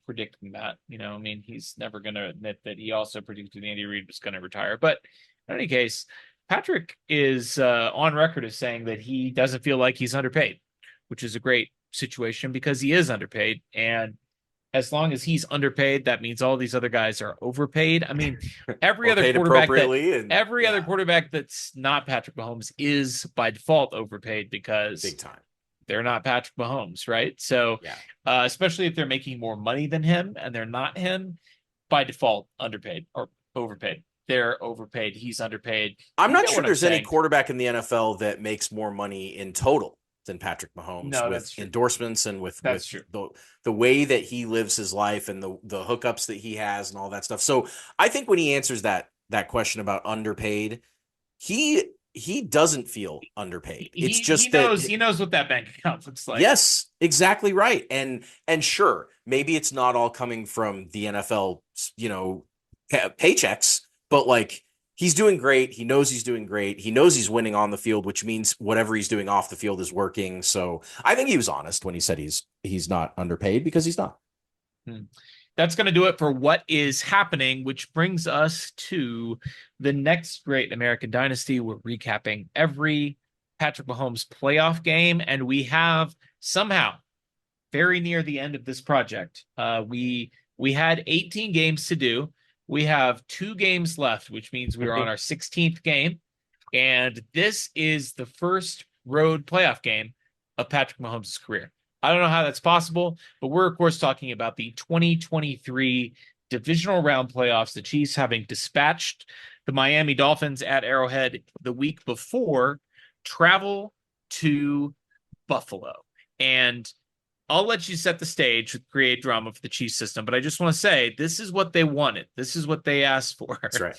predicting that. I mean, he's never going to admit that he also predicted Andy Reid was going to retire. But in any case, Patrick is on record as saying that he doesn't feel like he's underpaid, which is a great situation because he is underpaid, and as long as he's underpaid, that means all these other guys are overpaid. I mean, every Or other paid quarterback that appropriately. And every other yeah, quarterback that's not Patrick Mahomes is by default overpaid because big time. they're not Patrick Mahomes, right? So, Yeah. especially if they're making more money than him and they're not him, by default, underpaid or overpaid. They're overpaid. He's underpaid. I'm You not get sure what I'm there's any saying? quarterback in the NFL that makes more money in total than Patrick Mahomes No, with that's true. endorsements and with That's true. the way that he lives his life and the hookups that he has and all that stuff. So I think when he answers that question about underpaid, he doesn't feel underpaid. It's He just that knows what that bank account looks like. yes, exactly right. And sure, maybe it's not all coming from the NFL, paychecks, but like he's doing great. He knows he's doing great. He knows he's winning on the field, which means whatever he's doing off the field is working. So I think he was honest when he said he's not underpaid because he's not. That's going to do it for what is happening, which brings us to the next great American dynasty. We're recapping every Patrick Mahomes playoff game, and we have somehow very near the end of this project. We had 18 games to do. We have 2 games left, which means we're on our 16th game, and this is the first road playoff game of Patrick Mahomes' career. I don't know how that's possible, but we're, of course, talking about the 2023 divisional round playoffs. The Chiefs having dispatched the Miami Dolphins at Arrowhead the week before, travel to Buffalo. And I'll let you set the stage with create drama for the Chiefs system, but I just want to say this is what they wanted. This is what they asked for. That's right.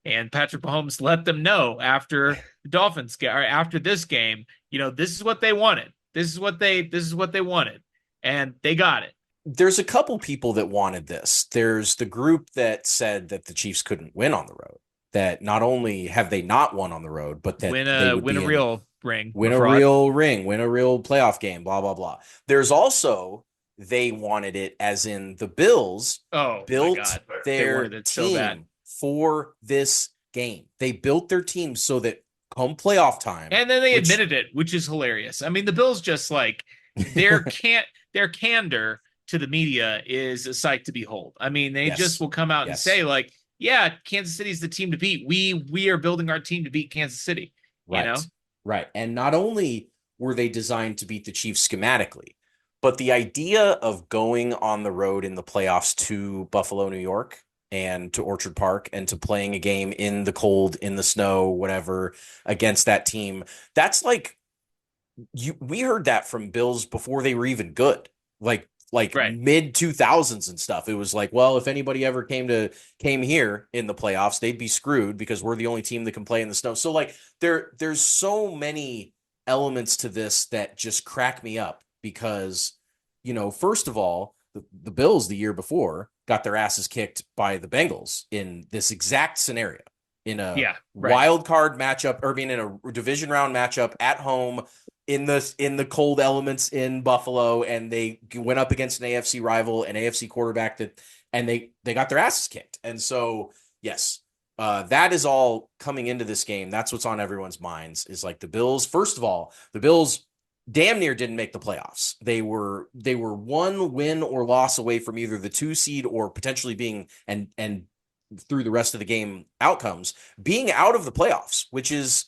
And Patrick Mahomes let them know after the Dolphins game, or after this game, this is what they wanted. This is what they wanted, and they got it. There's a couple people that wanted this. There's the group that said that the Chiefs couldn't win on the road. That not only have they not won on the road, but that win they a would win be a real ring, win a real ring, win a real playoff game, blah, blah, blah. There's also, they wanted it as in the Bills built their team for this game. They built their team so that come playoff time. And then they admitted it, which is hilarious. I mean, the Bills just like their candor to the media is a sight to behold. I mean, they just will come out and say like, yeah, Kansas City's the team to beat. We are building our team to beat Kansas City. Right. Right. And not only were they designed to beat the Chiefs schematically, but the idea of going on the road in the playoffs to Buffalo, New York, and to Orchard Park and to playing a game in the cold, in the snow, whatever, against that team, that's like we heard that from Bills before they were even good. Like mid 2000s and stuff. It was like, well, if anybody ever came here in the playoffs, they'd be screwed because we're the only team that can play in the snow. So like there's so many elements to this that just crack me up because, first of all, the Bills the year before got their asses kicked by the Bengals in this exact scenario in a wild card matchup, or being in a division round matchup at home in the cold elements in Buffalo, and they went up against an AFC rival, an AFC quarterback and they got their asses kicked. And so, yes, that is all coming into this game. That's what's on everyone's minds is like the Bills. First of all, the Bills damn near didn't make the playoffs. They were one win or loss away from either the 2 seed or potentially being and through the rest of the game outcomes being out of the playoffs, which is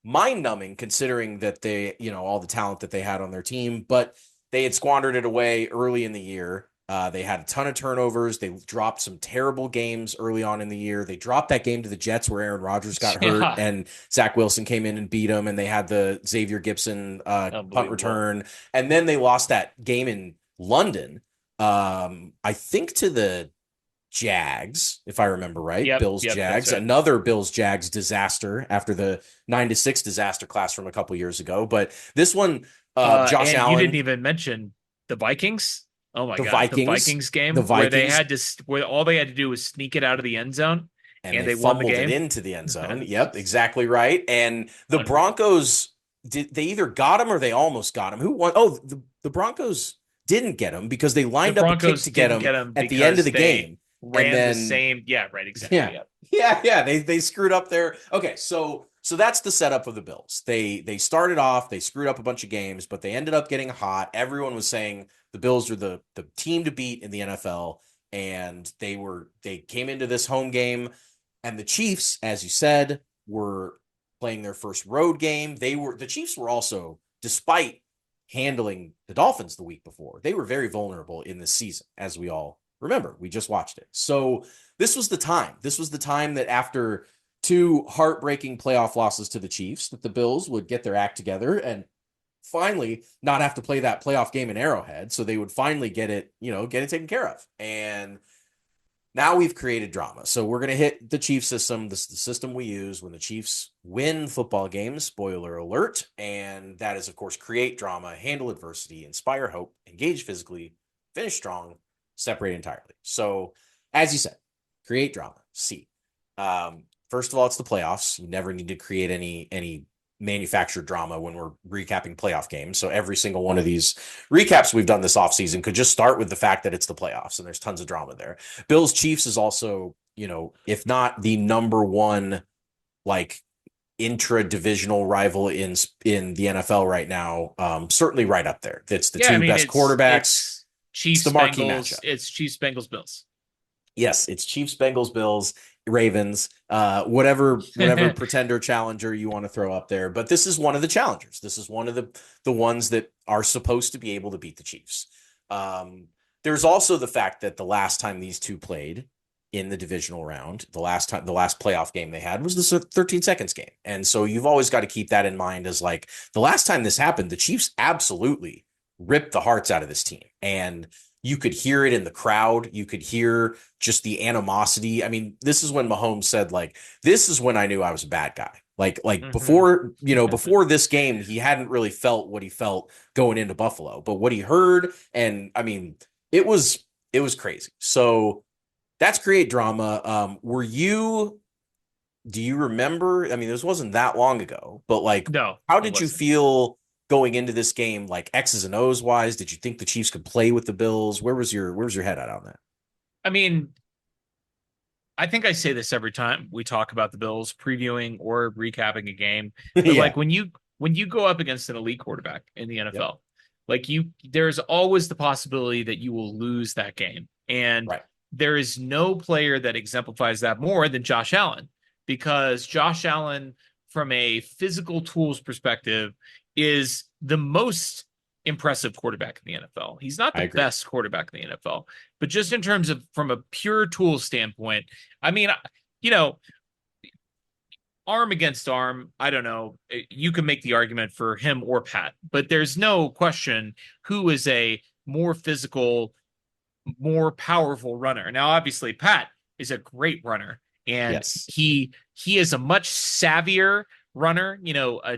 mind-numbing considering that they, all the talent that they had on their team, but they had squandered it away early in the year. They had a ton of turnovers. They dropped some terrible games early on in the year. They dropped that game to the Jets where Aaron Rodgers got hurt and Zach Wilson came in and beat them, and they had the Xavier Gibson punt return. And then they lost that game in London, I think to the Jags, if I remember right. Bills Yep, that's Jags, right. another Bills Jags disaster after the 9-6 disaster class from a couple years ago. But this one, Josh And you didn't Allen, even mention the Vikings. Oh my the God, the Vikings, Vikings the game Vikings, where all they had to do was sneak it out of the end zone, and and they they won the fumbled it game. into the end zone. It's Yep, just exactly right. And the unreal. Broncos did they either got him or they almost got him. Who won? Oh, the Broncos didn't get him because they The lined up a kick Broncos to get didn't him get him at the end of because the they game. And ran the then same. Yeah, right. Exactly. yeah. Yeah. Yeah. They screwed up there. Okay, so that's the setup of the Bills. They started off, they screwed up a bunch of games, but they ended up getting hot. Everyone was saying the Bills are the team to beat in the NFL, and they came into this home game, and the Chiefs, as you said, were playing their first road game. The Chiefs were also, despite handling the Dolphins the week before, they were very vulnerable in this season, as we all remember. We just watched it. So this was the time. This was the time that after two heartbreaking playoff losses to the Chiefs, that the Bills would get their act together and finally not have to play that playoff game in Arrowhead. So they would finally get it taken care of. And now we've created drama. So we're going to hit the Chiefs system. This is the system we use when the Chiefs win football games, spoiler alert. And that is, of course, create drama, handle adversity, inspire hope, engage physically, finish strong, separate entirely. So as you said, create drama. C. First of all, it's the playoffs. You never need to create any manufactured drama when we're recapping playoff games. So every single one of these recaps we've done this offseason could just start with the fact that it's the playoffs and there's tons of drama there. Bills Chiefs is also, if not the number one, like, intra-divisional rival in the NFL right now, certainly right up there. It's the two best quarterbacks. Chiefs the marquee Bengals. matchup. It's Chiefs Bengals Bills. Yes, it's Chiefs, Bengals, Bills, Ravens, whatever pretender challenger you want to throw up there. But this is one of the challengers. This is one of the ones that are supposed to be able to beat the Chiefs. There's also the fact that the last time these two played in the divisional round, the last playoff game they had was the 13 seconds game. And so you've always got to keep that in mind as, like, the last time this happened, the Chiefs absolutely ripped the hearts out of this team. And you could hear it in the crowd. You could hear just the animosity. I mean, this is when Mahomes said, like, this is when I knew I was a bad guy. Like before this game, he hadn't really felt what he felt going into Buffalo, but what he heard, and I mean, it was crazy. So that's create drama. Do you remember? I mean, this wasn't that long ago, but, like, No, how did you feel going into this game, like, X's and O's wise? Did you think the Chiefs could play with the Bills? Where was your head at on that? I mean, I think I say this every time we talk about the Bills previewing or recapping a game. But Yeah. like when you go up against an elite quarterback in the NFL, there's always the possibility that you will lose that game. And Right. there is no player that exemplifies that more than Josh Allen, because Josh Allen, from a physical tools perspective, is the most impressive quarterback in the NFL. He's not the best quarterback in the NFL, but just in terms of from a pure tool standpoint, I mean, arm against arm, I don't know. You can make the argument for him or Pat, but there's no question who is a more physical, more powerful runner. Now, obviously, Pat is a great runner, and Yes. he is a much savvier runner.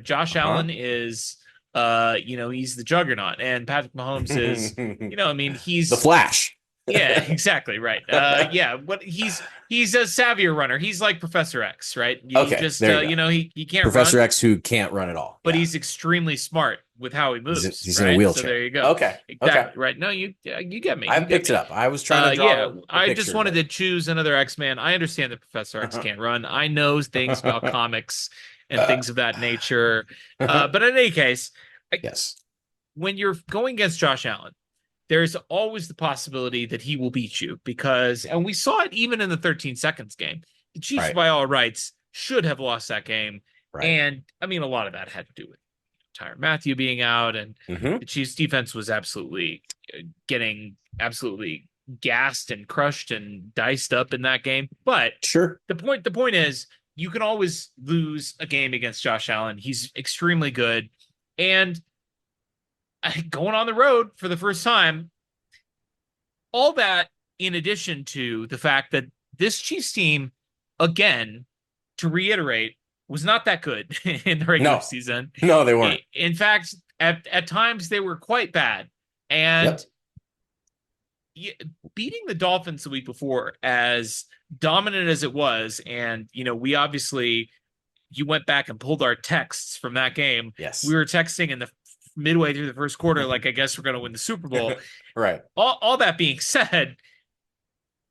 Josh Allen is he's the juggernaut, and Patrick Mahomes is, he's the Flash. Yeah, exactly. Right. What he's a savvier runner. He's like Professor X, right? Okay, Just there you go. He can't Professor run, X who can't run at all. but Yeah. he's extremely smart with how he moves. He's right? in a wheelchair. So there you go. Okay. Exactly. Okay. Right. No, you get me. I You get picked me. it up. I was trying to draw a I picture, just wanted to choose another X-Man. I understand that Professor X can't run. I know things about comics and things of that nature. But in any case, yes, when you're going against Josh Allen, there's always the possibility that he will beat you and we saw it even in the 13 seconds game. The Chiefs, right. by all rights, should have lost that game. Right. And I mean, a lot of that had to do with Tyrann Mathieu being out, and the Chiefs defense was getting absolutely gassed and crushed and diced up in that game. But sure, the point is, you can always lose a game against Josh Allen. He's extremely good. And going on the road for the first time, all that in addition to the fact that this Chiefs team, again, to reiterate, was not that good in the regular No. season. No, they weren't. In fact, at times they were quite bad. And beating the Dolphins the week before, as dominant as it was, and we obviously, you went back and pulled our texts from that game. Yes. We were texting in the midway through the first quarter, like, I guess we're going to win the Super Bowl. Right. All that being said,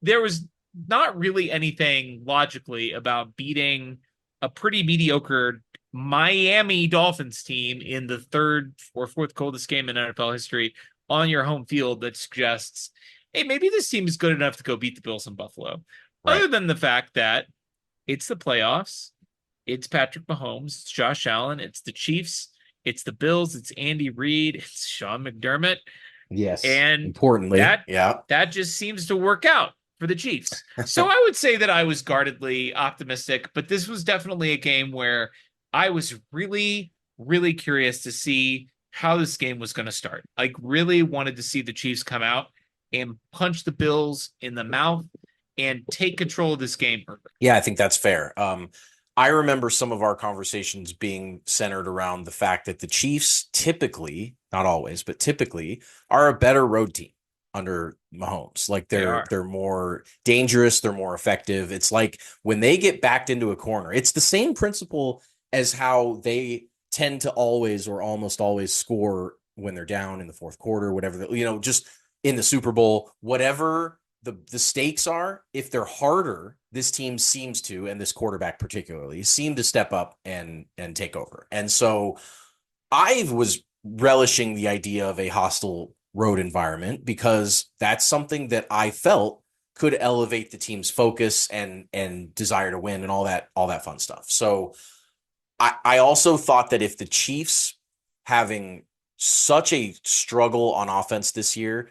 there was not really anything logically about beating a pretty mediocre Miami Dolphins team in the third or fourth coldest game in NFL history on your home field that suggests, hey, maybe this team is good enough to go beat the Bills in Buffalo. Right. Other than the fact that it's the playoffs, it's Patrick Mahomes, it's Josh Allen, it's the Chiefs, it's the Bills, it's Andy Reid, it's Sean McDermott. Yes. And importantly, that just seems to work out for the Chiefs. So I would say that I was guardedly optimistic, but this was definitely a game where I was really, really curious to see how this game was going to start. Like, really wanted to see the Chiefs come out and punch the Bills in the mouth and take control of this game. Yeah, I think that's fair. I remember some of our conversations being centered around the fact that the Chiefs typically, not always, but typically are a better road team under Mahomes. Like they're more dangerous, they're more effective. It's like when they get backed into a corner, it's the same principle as how they tend to always or almost always score when they're down in the fourth quarter, whatever, just in the Super Bowl, whatever the stakes are. If they're harder, this team seems to, and this quarterback particularly, seem to step up and take over. And so I was relishing the idea of a hostile road environment because that's something that I felt could elevate the team's focus and desire to win and all that fun stuff. So I also thought that if the Chiefs, having such a struggle on offense this year,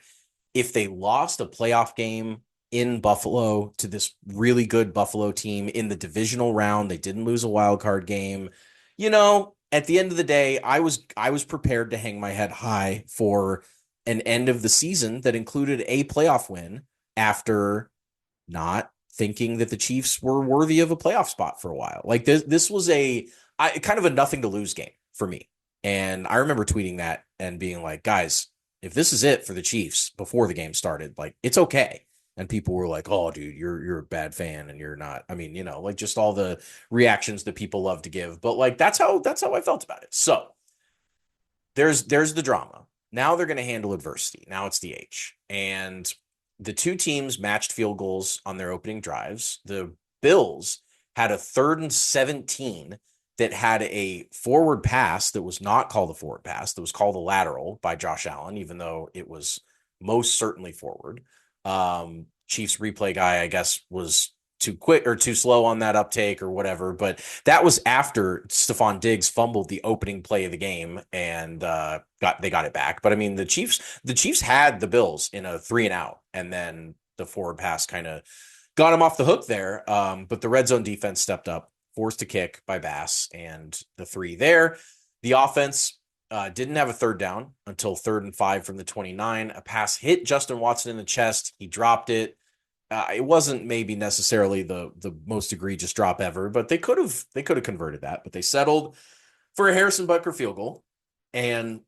if they lost a playoff game in Buffalo to this really good Buffalo team in the divisional round, they didn't lose a wild card game. At the end of the day, I was prepared to hang my head high for an end of the season that included a playoff win after not thinking that the Chiefs were worthy of a playoff spot for a while. Like this was kind of a nothing to lose game for me. And I remember tweeting that and being like, guys, if this is it for the Chiefs before the game started, like, it's okay. And people were like, oh, dude, you're a bad fan and you're not. I mean, like just all the reactions that people love to give. But like that's how I felt about it. So there's the drama. Now they're going to handle adversity. Now it's the H. And the two teams matched field goals on their opening drives. The Bills had a 3rd and 17 that had a forward pass that was not called a forward pass, that was called a lateral by Josh Allen, even though it was most certainly forward. Chiefs replay guy, I guess, was too quick or too slow on that uptake or whatever. But that was after Stephon Diggs fumbled the opening play of the game and they got it back. But I mean, the Chiefs had the Bills in a 3-and-out, and then the forward pass kind of got him off the hook there. But the red zone defense stepped up, forced a kick by Bass, and the 3 there. The offense didn't have a 3rd down until 3rd and 5 from the 29. A pass hit Justin Watson in the chest. He dropped it. It wasn't maybe necessarily the most egregious drop ever, but they could have converted that. But they settled for a Harrison Butker field goal, and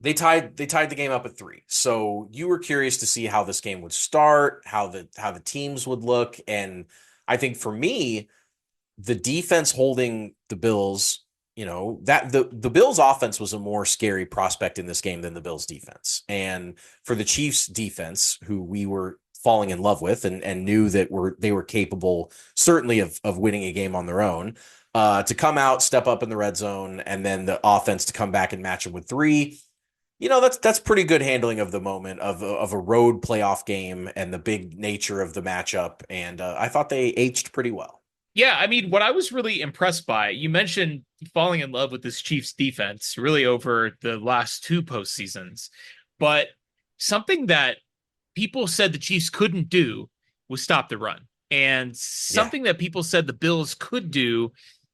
they tied the game up at 3. So you were curious to see how this game would start, how the teams would look, and I think for me, the defense holding the Bills, that the Bills offense was a more scary prospect in this game than the Bills defense. And for the Chiefs defense, who we were falling in love with and knew that they were capable certainly of winning a game on their own, to come out, step up in the red zone, and then the offense to come back and match them with 3. That's pretty good handling of the moment of a road playoff game and the big nature of the matchup. And I thought they aged pretty well. Yeah, I mean, what I was really impressed by, you mentioned falling in love with this Chiefs defense really over the last 2 postseasons, but something that people said the Chiefs couldn't do was stop the run. And something that people said the Bills could do,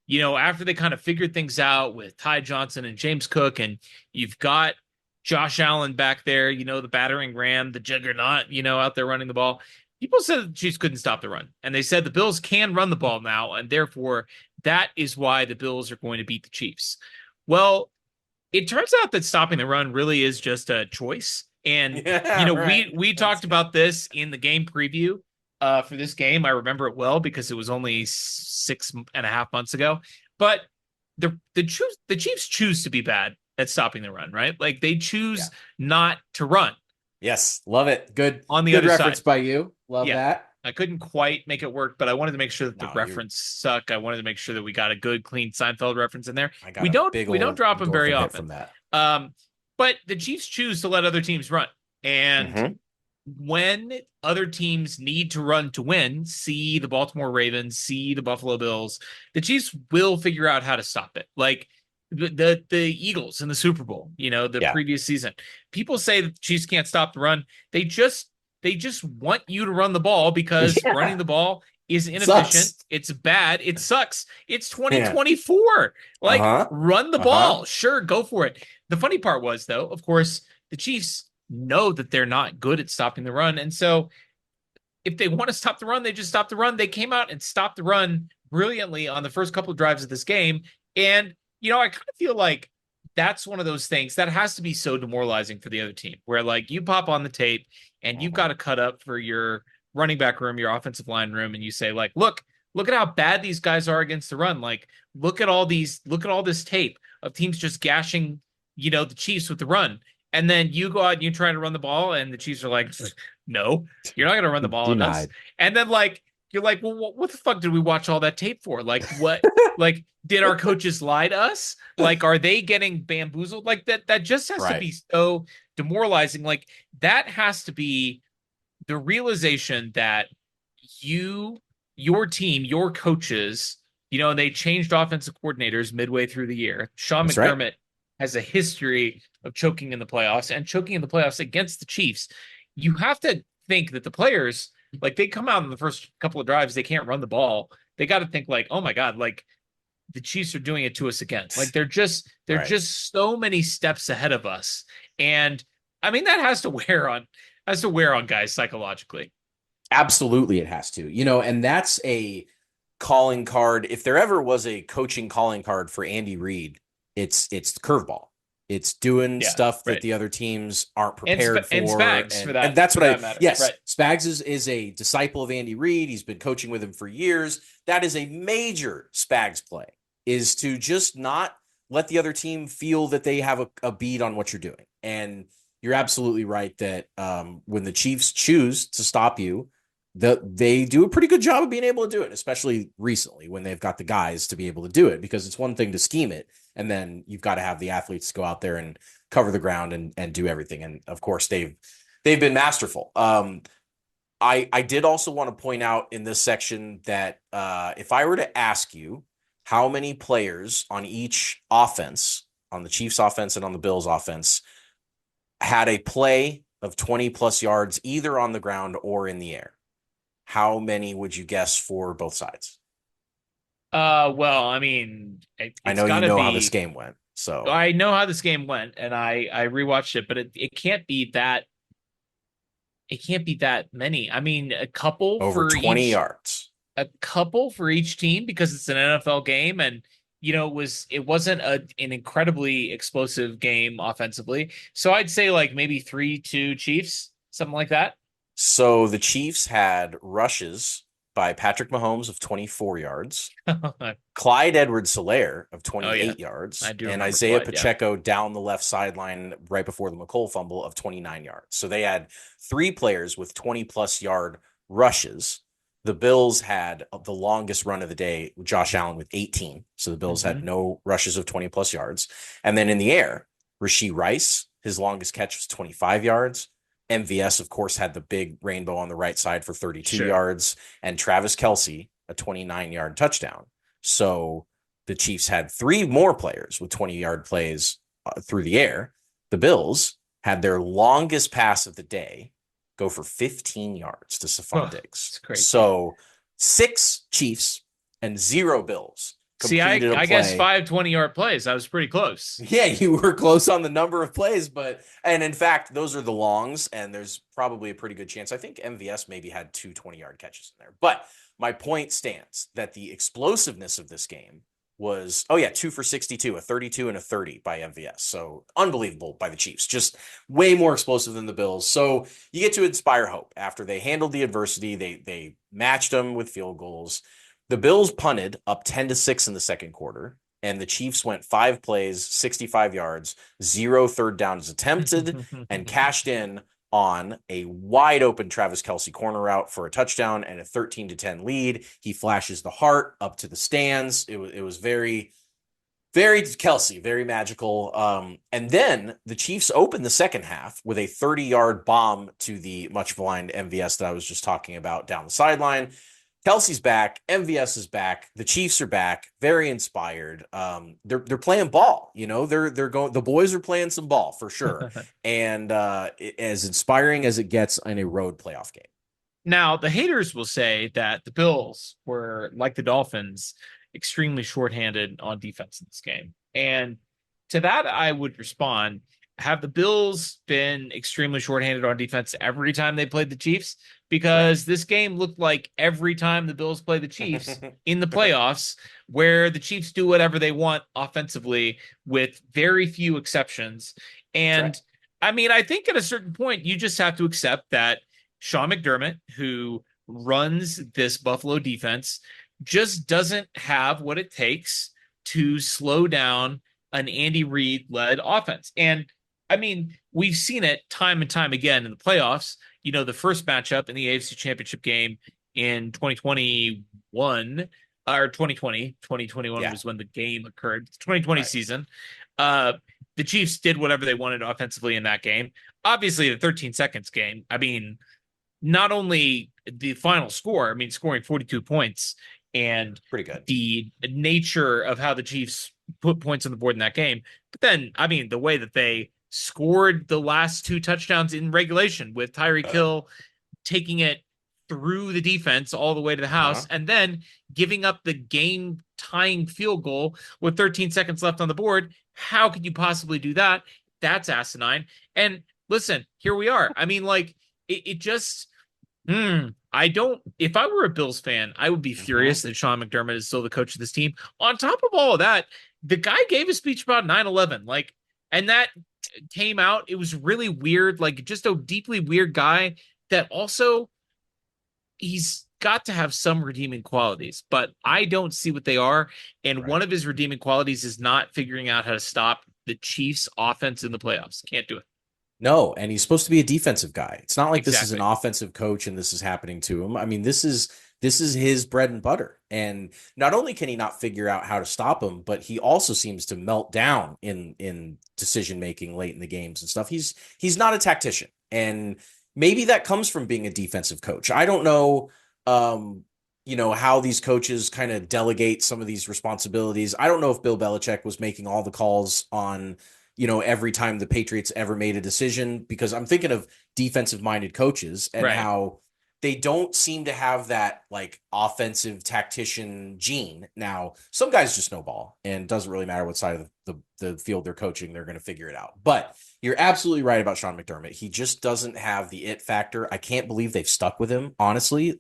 after they kind of figured things out with Ty Johnson and James Cook, and you've got Josh Allen back there, the battering ram, the juggernaut, out there running the ball. People said the Chiefs couldn't stop the run, and they said the Bills can run the ball now, and therefore that is why the Bills are going to beat the Chiefs. Well, it turns out that stopping the run really is just a choice. And right. we talked about this in the game preview for this game. I remember it well because it was only 6.5 months ago. But the Chiefs choose to be bad at stopping the run, right? Like they choose not to run. Yes, love it. Good on the good other reference side. by you. Love that. I couldn't quite make it work, but I wanted to make sure that the No, reference stuck. I wanted to make sure that we got a good, clean Seinfeld reference in there. I got We a don't big we don't old drop them very endorphin hit often. from that. But the Chiefs choose to let other teams run, and when other teams need to run to win, see the Baltimore Ravens, see the Buffalo Bills, the Chiefs will figure out how to stop it. Like the Eagles in the Super Bowl, the previous season. People say that the Chiefs can't stop the run. They just want you to run the ball because running the ball is inefficient. Sucks. It's bad. It sucks. It's 2024. Run the ball. Sure, go for it. The funny part was, though, of course, the Chiefs know that they're not good at stopping the run. And so if they want to stop the run, they just stop the run. They came out and stopped the run brilliantly on the first couple of drives of this game. And, I kind of feel like that's one of those things that has to be so demoralizing for the other team, where like you pop on the tape and you've got to cut up for your running back room, your offensive line room, and you say like, look at how bad these guys are against the run. Like, look at all this tape of teams just gashing, the Chiefs with the run. And then you go out and you try to run the ball, and the Chiefs are like, no, you're not going to run the ball on us. And then like, you're like, well, what the fuck did we watch all that tape for? Like, what? Like, did our coaches lie to us? Like, are they getting bamboozled? Like that just has to be so demoralizing. Like, that has to be the realization that your team, your coaches, and they changed offensive coordinators midway through the year. Sean McDermott has a history of choking in the playoffs and choking in the playoffs against the Chiefs. You have to think that the players, like, they come out in the first couple of drives, they can't run the ball. They got to think like, oh my God, like the Chiefs are doing it to us again. Like they're just so many steps ahead of us. And I mean, that has to wear on guys psychologically. Absolutely. It has to, and that's a calling card. If there ever was a coaching calling card for Andy Reid, it's the curveball. It's doing stuff that the other teams aren't prepared for. And Spags for that. And that's what Right. Spags is a disciple of Andy Reid. He's been coaching with him for years. That is a major Spags play, is to just not let the other team feel that they have a beat on what you're doing. And you're absolutely right that when the Chiefs choose to stop you, they do a pretty good job of being able to do it, especially recently when they've got the guys to be able to do it, because it's one thing to scheme it, and then you've got to have the athletes go out there and cover the ground and do everything. And of course they've been masterful. I did also want to point out in this section that if I were to ask you how many players on each offense, on the Chiefs offense and on the Bills offense, had a play of 20 plus yards either on the ground or in the air, how many would you guess for both sides? Well, I mean, I know how this game went. So I know how this game went, and I rewatched it, but it can't be that. It can't be that many. I mean, a couple over for 20 yards. A couple for each team, because it's an NFL game, and it wasn't an incredibly explosive game offensively. So I'd say like maybe 3-2 Chiefs, something like that. So the Chiefs had rushes by Patrick Mahomes of 24 yards, Clyde Edwards-Helaire of 28 yards, and Isaiah Pacheco down the left sideline right before the McColl fumble of 29 yards. So they had three players with 20-plus yard rushes. The Bills had the longest run of the day, Josh Allen with 18. So the Bills had no rushes of 20-plus yards. And then in the air, Rashee Rice, his longest catch was 25 yards. MVS, of course, had the big rainbow on the right side for 32 yards, and Travis Kelce, a 29-yard touchdown. So the Chiefs had three more players with 20-yard plays through the air. The Bills had their longest pass of the day go for 15 yards to Stephon Diggs. That's crazy. So 6 Chiefs and 0 Bills. See, I completed a guess play. 5 20-yard plays. I was pretty close. Yeah, you were close on the number of plays, and in fact, those are the longs, and there's probably a pretty good chance. I think MVS maybe had 2 20-yard catches in there. But my point stands that the explosiveness of this game was, 2 for 62, a 32 and a 30 by MVS. So unbelievable by the Chiefs, just way more explosive than the Bills. So you get to inspire hope after they handled the adversity. They matched them with field goals. The Bills punted up 10-6 in the second quarter, and the Chiefs went 5 plays, 65 yards, 0 third downs attempted, and cashed in on a wide open Travis Kelce corner route for a touchdown and a 13-10 lead. He flashes the heart up to the stands. It was very, very Kelce, very magical. And then the Chiefs opened the second half with a 30-yard bomb to the much maligned MVS that I was just talking about down the sideline. Kelsey's back. MVS is back. The Chiefs are back. Very inspired. They're playing ball. They're going. The boys are playing some ball for sure. And as inspiring as it gets in a road playoff game. Now, the haters will say that the Bills were, like the Dolphins, extremely shorthanded on defense in this game. And to that, I would respond, have the Bills been extremely shorthanded on defense every time they played the Chiefs? Because this game looked like every time the Bills play the Chiefs in the playoffs, where the Chiefs do whatever they want offensively with very few exceptions. And I mean, I think at a certain point, you just have to accept that Sean McDermott, who runs this Buffalo defense, just doesn't have what it takes to slow down an Andy Reid-led offense. And I mean, we've seen it time and time again in the playoffs. The first matchup in the AFC Championship game in 2021 or 2021 was when the game occurred. 2020 season. The Chiefs did whatever they wanted offensively in that game. Obviously, the 13 seconds game, I mean, not only the final score, I mean, scoring 42 points and pretty good. The nature of how the Chiefs put points on the board in that game. But then, I mean, the way that they scored the last 2 touchdowns in regulation with Tyreek Hill taking it through the defense all the way to the house and then giving up the game-tying field goal with 13 seconds left on the board. How could you possibly do that? That's asinine. And listen, here we are. I mean, like, it just... if I were a Bills fan, I would be furious that Sean McDermott is still the coach of this team. On top of all of that, the guy gave a speech about 9/11, and that came out. It was really weird, just a deeply weird guy that also he's got to have some redeeming qualities, but I don't see what they are. And one of his redeeming qualities is not figuring out how to stop the Chiefs offense in the playoffs. Can't do it. No, and he's supposed to be a defensive guy. It's not like this is an offensive coach and this is happening to him. I mean, this is his bread and butter. And not only can he not figure out how to stop him, but he also seems to melt down in decision making late in the games and stuff. He's not a tactician, and maybe that comes from being a defensive coach. I don't know, how these coaches kind of delegate some of these responsibilities. I don't know if Bill Belichick was making all the calls on every time the Patriots ever made a decision, because I'm thinking of defensive minded coaches and how they don't seem to have that offensive tactician gene. Now, some guys just snowball and it doesn't really matter what side of the field they're coaching, they're going to figure it out. But you're absolutely right about Sean McDermott. He just doesn't have the it factor. I can't believe they've stuck with him, honestly.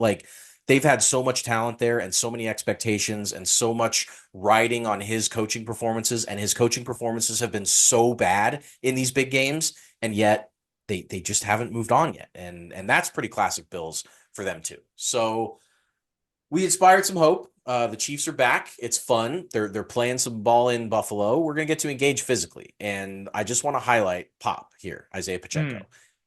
They've had so much talent there and so many expectations and so much riding on his coaching performances, and his coaching performances have been so bad in these big games, and yet they just haven't moved on yet. And that's pretty classic Bills for them too. So we inspired some hope. The Chiefs are back. It's fun. They're playing some ball in Buffalo. We're going to get to engage physically. And I just want to highlight Pop here, Isaiah Pacheco.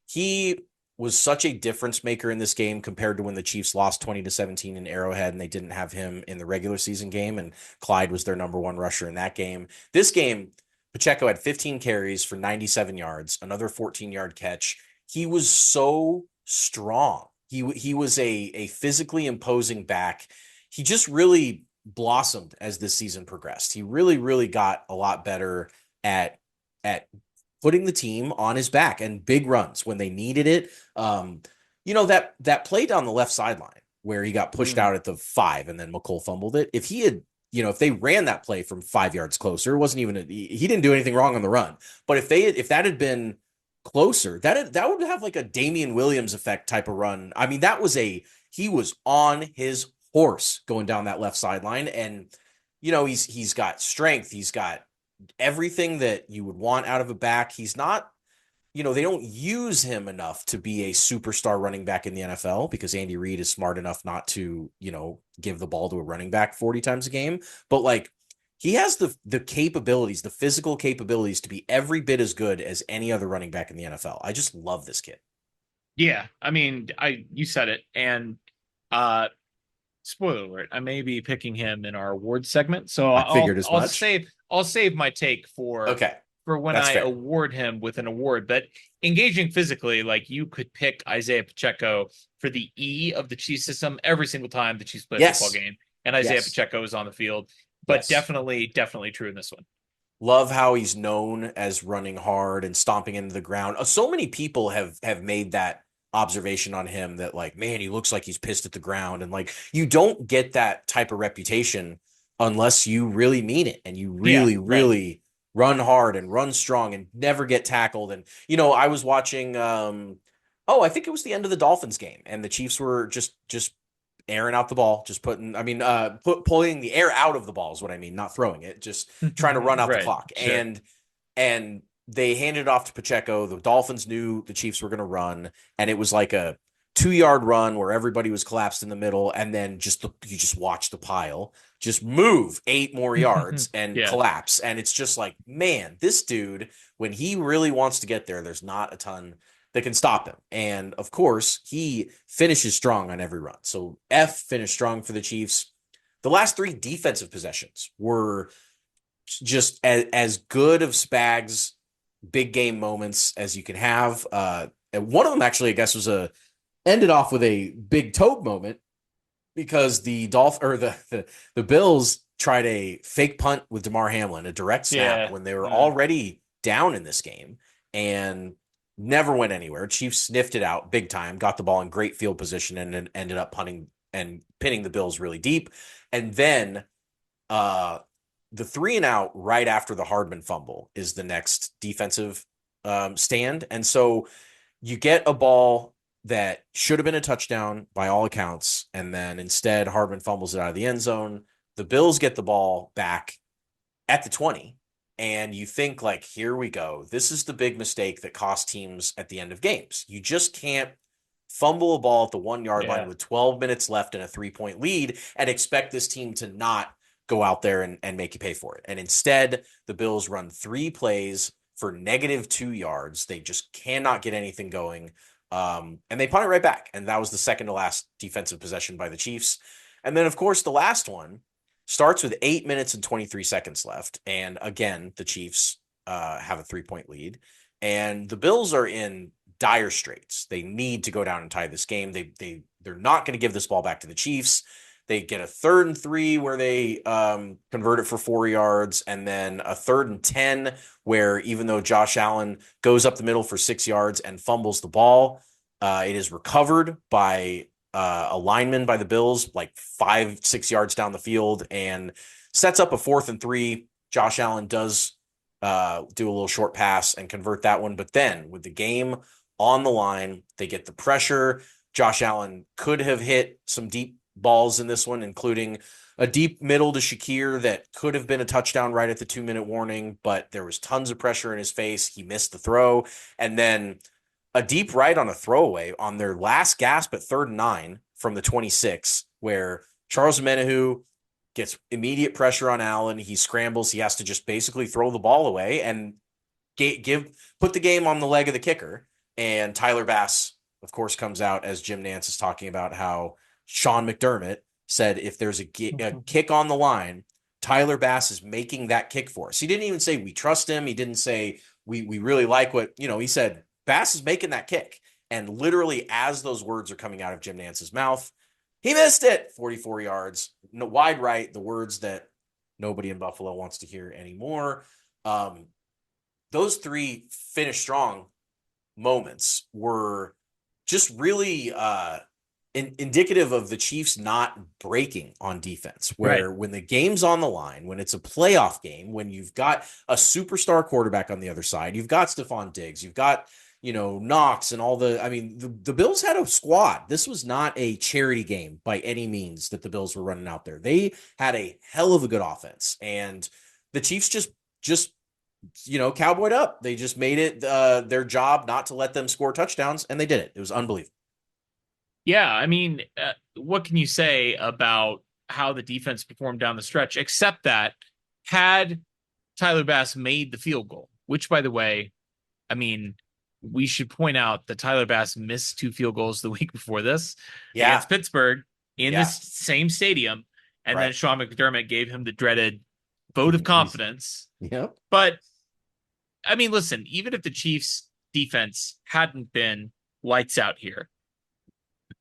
He was such a difference maker in this game compared to when the Chiefs lost 20-17 in Arrowhead and they didn't have him in the regular season game, and Clyde was their number 1 rusher in that game. This game, Pacheco had 15 carries for 97 yards, another 14-yard catch. He was so strong. He was a physically imposing back. He just really blossomed as this season progressed. He really, really got a lot better at putting the team on his back and big runs when they needed it. That play down the left sideline where he got pushed out at the 5 and then McColl fumbled it. If he had, if they ran that play from 5 yards closer, it wasn't even he didn't do anything wrong on the run. But if that had been closer, that would have like a Damian Williams effect type of run. I mean, he was on his horse going down that left sideline, and he's got strength, he's got everything that you would want out of a back. He's not, they don't use him enough to be a superstar running back in the NFL because Andy Reid is smart enough not to, give the ball to a running back 40 times a game. But like, he has the capabilities, the physical capabilities to be every bit as good as any other running back in the NFL. I just love this kid. Yeah, I mean, you said it, and spoiler alert, I may be picking him in our award segment, so I figured as much. I'll save my take for when I award him with an award. But engaging physically, like, you could pick Isaiah Pacheco for the E of the Chiefs system every single time the Chiefs play a football game, and Isaiah Pacheco is on the field. But definitely true in this one. Love how he's known as running hard and stomping into the ground. So many people have made that observation on him that, like, man, he looks like he's pissed at the ground. And like, you don't get that type of reputation unless you really mean it and you really run hard and run strong and never get tackled. And, I was watching, I think it was the end of the Dolphins game, and the Chiefs were just airing out the ball, just pulling the air out of the ball is what I mean, not throwing it, just trying to run out the clock. Sure. And they handed it off to Pacheco. The Dolphins knew the Chiefs were going to run, and it was like a 2-yard run where everybody was collapsed in the middle, and then you just watch the pile just move 8 more yards and collapse. And it's just like, man, this dude, when he really wants to get there, there's not a ton that can stop him. And of course, he finishes strong on every run. So F finished strong for the Chiefs. The last 3 defensive possessions were just as good of Spags big game moments as you can have. And one of them actually, I guess, ended off with a big Tobe moment because the Bills tried a fake punt with DeMar Hamlin, a direct snap when they were already down in this game, and never went anywhere. Chiefs sniffed it out big time, got the ball in great field position, and then ended up punting and pinning the Bills really deep. And then the 3-and-out right after the Hardman fumble is the next defensive stand. And so you get a ball that should have been a touchdown by all accounts, and then instead Hardman fumbles it out of the end zone. The Bills get the ball back at the 20, and you think, like, here we go. This is the big mistake that costs teams at the end of games. You just can't fumble a ball at the 1-yard line with 12 minutes left and a 3-point lead and expect this team to not go out there and make you pay for it. And instead, the Bills run 3 plays for -2 yards. They just cannot get anything going. And they punt it right back. And that was the second to last defensive possession by the Chiefs. And then, of course, the last one starts with 8 minutes and 23 seconds left. And again, the Chiefs have a 3-point lead. And the Bills are in dire straits. They need to go down and tie this game. They're not going to give this ball back to the Chiefs. They get a 3rd and 3 where they convert it for 4 yards, and then a 3rd and 10 where, even though Josh Allen goes up the middle for 6 yards and fumbles the ball, it is recovered by a lineman by the Bills, like 5-6 yards down the field, and sets up a 4th and 3. Josh Allen does do a little short pass and convert that one. But then with the game on the line, they get the pressure. Josh Allen could have hit some deep balls in this one, including a deep middle to Shakir that could have been a touchdown right at the 2-minute warning, but there was tons of pressure in his face. He missed the throw. And then a deep right on a throwaway on their last gasp at 3rd and 9 from the 26, where Charles Omenihu gets immediate pressure on Allen. He scrambles. He has to just basically throw the ball away and put the game on the leg of the kicker. And Tyler Bass, of course, comes out as Jim Nantz is talking about how Sean McDermott said if there's a kick on the line, Tyler Bass is making that kick for us. He didn't even say we trust him. He didn't say we really like what, he said Bass is making that kick. And literally as those words are coming out of Jim Nantz's mouth, he missed it 44 yards, wide right, the words that nobody in Buffalo wants to hear anymore. Those 3 finish strong moments were just really indicative of the Chiefs not breaking on defense, where when the game's on the line, when it's a playoff game, when you've got a superstar quarterback on the other side, you've got Stephon Diggs, you've got, Knox and all the Bills had a squad. This was not a charity game by any means that the Bills were running out there. They had a hell of a good offense, and the Chiefs just cowboyed up. They just made it their job not to let them score touchdowns, and they did it. It was unbelievable. Yeah, I mean, what can you say about how the defense performed down the stretch, except that had Tyler Bass made the field goal, which, by the way, I mean, we should point out that Tyler Bass missed 2 field goals the week before this against Pittsburgh in this same stadium, and then Sean McDermott gave him the dreaded vote of confidence. Yep. But, I mean, listen, even if the Chiefs' defense hadn't been lights out here,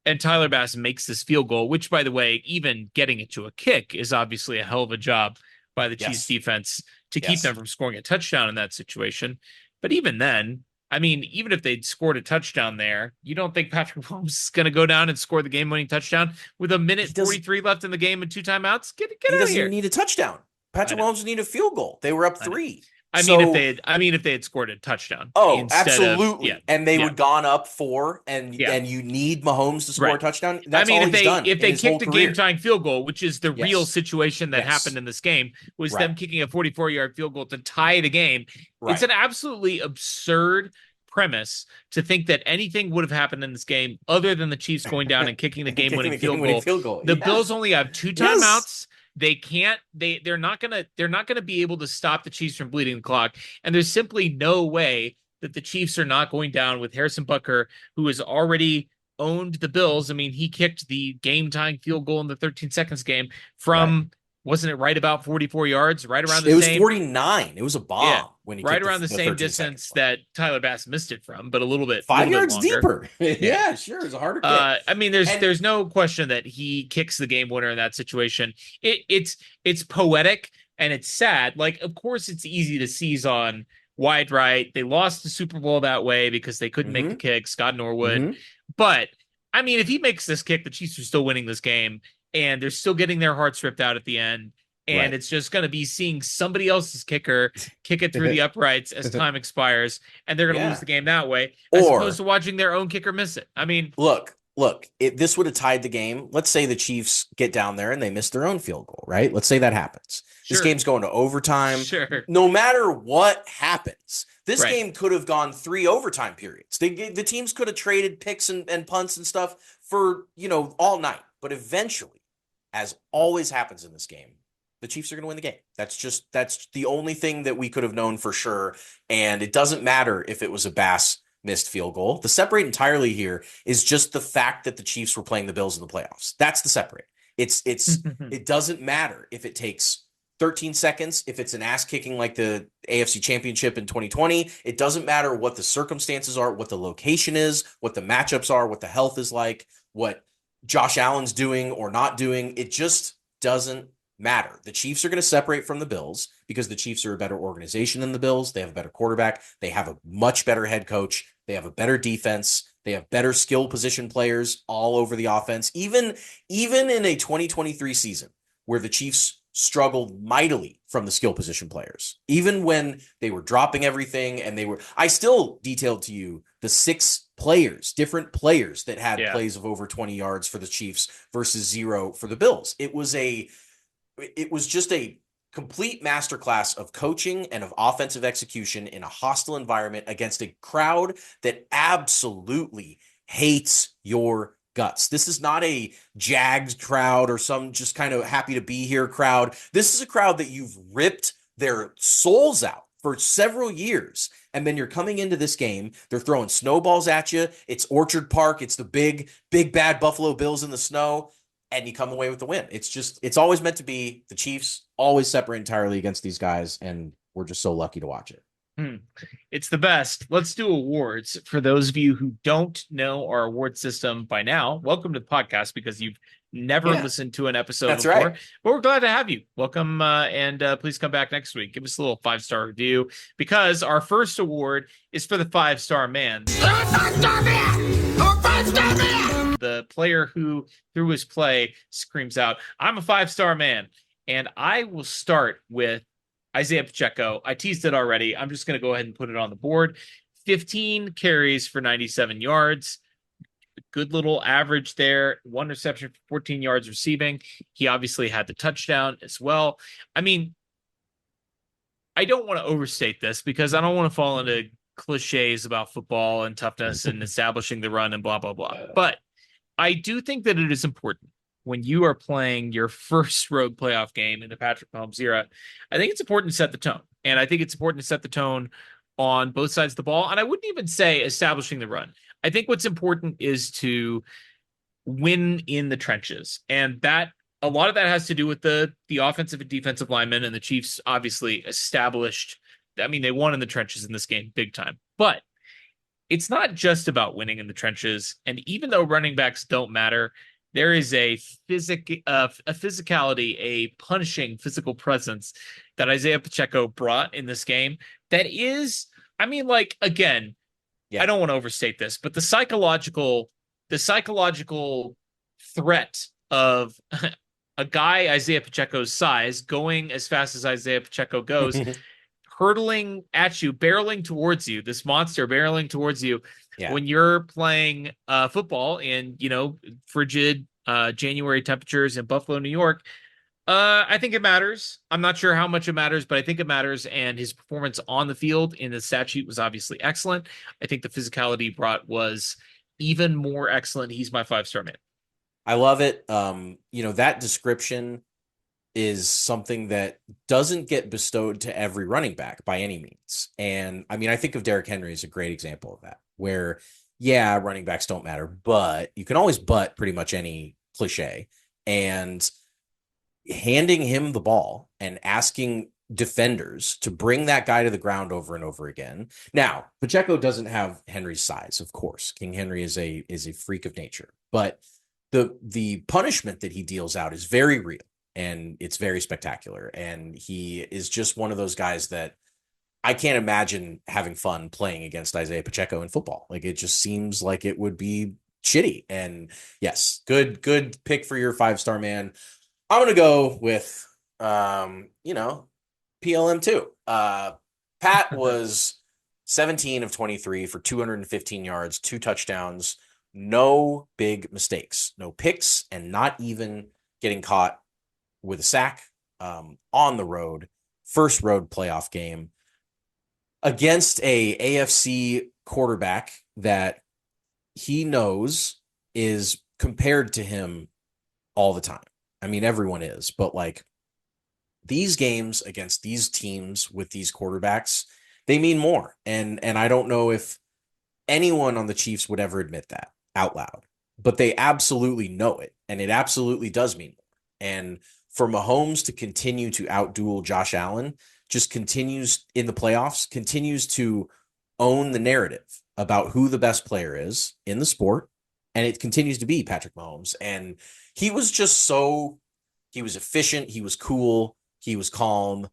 and Tyler Bass makes this field goal, which, by the way, even getting it to a kick is obviously a hell of a job by the Chiefs defense to keep them from scoring a touchdown in that situation. But even then, I mean, even if they'd scored a touchdown there, you don't think Patrick Mahomes is going to go down and score the game-winning touchdown with a minute 43 left in the game and 2 timeouts? Get out of here. He doesn't need a touchdown. Patrick Mahomes needed a field goal. They were up 3. I mean, if they had scored a touchdown. Oh, absolutely. And they would gone up 4, and you need Mahomes to score a touchdown. That's all he's done. If they kicked a game-tying field goal, which is the real situation that happened in this game, was them kicking a 44-yard field goal to tie the game. It's an absolutely absurd premise to think that anything would have happened in this game other than the Chiefs going down and kicking the game-winning field goal. The Bills only have 2 timeouts. They can't. They're not gonna be able to stop the Chiefs from bleeding the clock. And there's simply no way that the Chiefs are not going down with Harrison Butker, who has already owned the Bills. I mean, he kicked the game-tying field goal in the 13 seconds game from wasn't it right about 44 yards, right around the same? It was 49. It was a bomb when he right around the same distance that Tyler Bass missed it from, but a a little bit 5 yards deeper. Yeah, sure, it's a harder kick. I mean, there's no question that he kicks the game winner in that situation. It's poetic and it's sad. Like, of course, it's easy to seize on wide right. They lost the Super Bowl that way because they couldn't make the kick. Scott Norwood, but I mean, if he makes this kick, the Chiefs are still winning this game. And they're still getting their hearts ripped out at the end. And it's just going to be seeing somebody else's kicker kick it through the uprights as time expires. And they're going to lose the game that way, as opposed to watching their own kicker miss it. I mean, look, this would have tied the game. Let's say the Chiefs get down there and they miss their own field goal, right? Let's say that happens. This game's going to overtime. No matter what happens, this game could have gone 3 overtime periods. The teams could have traded picks and punts and stuff for, all night. But eventually, as always happens in this game, the Chiefs are going to win the game. That's the only thing that we could have known for sure. And it doesn't matter if it was a Bass missed field goal. The separate entirely here is just the fact that the Chiefs were playing the Bills in the playoffs. That's the separate. It doesn't matter if it takes 13 seconds, if it's an ass kicking like the AFC Championship in 2020. It doesn't matter what the circumstances are, what the location is, what the matchups are, what the health is like, what Josh Allen's doing or not doing. It just doesn't matter. The Chiefs are going to separate from the Bills because the Chiefs are a better organization than the Bills. They have a better quarterback. They have a much better head coach. They have a better defense. They have better skill position players all over the offense. Even in a 2023 season where the Chiefs struggled mightily from the skill position players, even when they were dropping everything and I still detailed to you the 6 different players that had plays of over 20 yards for the Chiefs versus 0 for the Bills. It was just a complete masterclass of coaching and of offensive execution in a hostile environment against a crowd that absolutely hates your guts. This is not a Jags crowd or some just kind of happy to be here crowd. This is a crowd that you've ripped their souls out for several years. And then you're coming into this game, they're throwing snowballs at you. It's Orchard Park. It's the big bad Buffalo Bills in the snow. And you come away with the win. It's always meant to be. The Chiefs always separate entirely against these guys. And we're just so lucky to watch it. It's the best. Let's do awards. For those of you who don't know our award system by now, welcome to the podcast because you've never listened to an episode before. Right. But we're glad to have you. Welcome, and please come back next week. Give us a little 5-star review because our first award is for the 5-star man. The the player who, through his play, screams out, "I'm a 5-star man." And I will start with Isaiah Pacheco. I teased it already. I'm just going to go ahead and put it on the board. 15 carries for 97 yards. Good little average there. 1 reception for 14 yards receiving. He obviously had the touchdown as well. I mean, I don't want to overstate this because I don't want to fall into cliches about football and toughness and establishing the run and blah, blah, blah. But I do think that it is important when you are playing your first road playoff game in the Patrick Mahomes era. I think it's important to set the tone. And I think it's important to set the tone on both sides of the ball. And I wouldn't even say establishing the run. I think what's important is to win in the trenches. And that a lot of that has to do with the offensive and defensive linemen, and the Chiefs obviously established. I mean, they won in the trenches in this game big time. But it's not just about winning in the trenches. And even though running backs don't matter, there is a physicality, a punishing physical presence that Isaiah Pacheco brought in this game that is, I mean, like, again, I don't want to overstate this, but the psychological threat of a guy Isaiah Pacheco's size going as fast as Isaiah Pacheco goes, hurtling at you, barreling towards you, this monster barreling towards you when you're playing football in, frigid January temperatures in Buffalo, New York. I think it matters. I'm not sure how much it matters, but I think it matters. And his performance on the field in the stat sheet was obviously excellent. I think the physicality he brought was even more excellent. He's my 5-star man. I love it. That description is something that doesn't get bestowed to every running back by any means. And I mean, I think of Derrick Henry as a great example of that, where, running backs don't matter, but you can always butt pretty much any cliche. And handing him the ball and asking defenders to bring that guy to the ground over and over again. Now, Pacheco doesn't have Henry's size, of course. King Henry is a freak of nature, but the punishment that he deals out is very real and it's very spectacular. And he is just one of those guys that I can't imagine having fun playing against Isaiah Pacheco in football. Like, it just seems like it would be shitty. And yes, good pick for your 5-star man. I'm going to go with, PLM2. Pat was 17 of 23 for 215 yards, 2 touchdowns, no big mistakes, no picks, and not even getting caught with a sack on the road. First road playoff game against a AFC quarterback that he knows is compared to him all the time. I mean, everyone is, but like, these games against these teams with these quarterbacks, they mean more. And I don't know if anyone on the Chiefs would ever admit that out loud, but they absolutely know it. And it absolutely does mean more. And for Mahomes to continue to outduel Josh Allen, just continues in the playoffs, continues to own the narrative about who the best player is in the sport. And it continues to be Patrick Mahomes. And he was just he was efficient. He was cool. He was calm.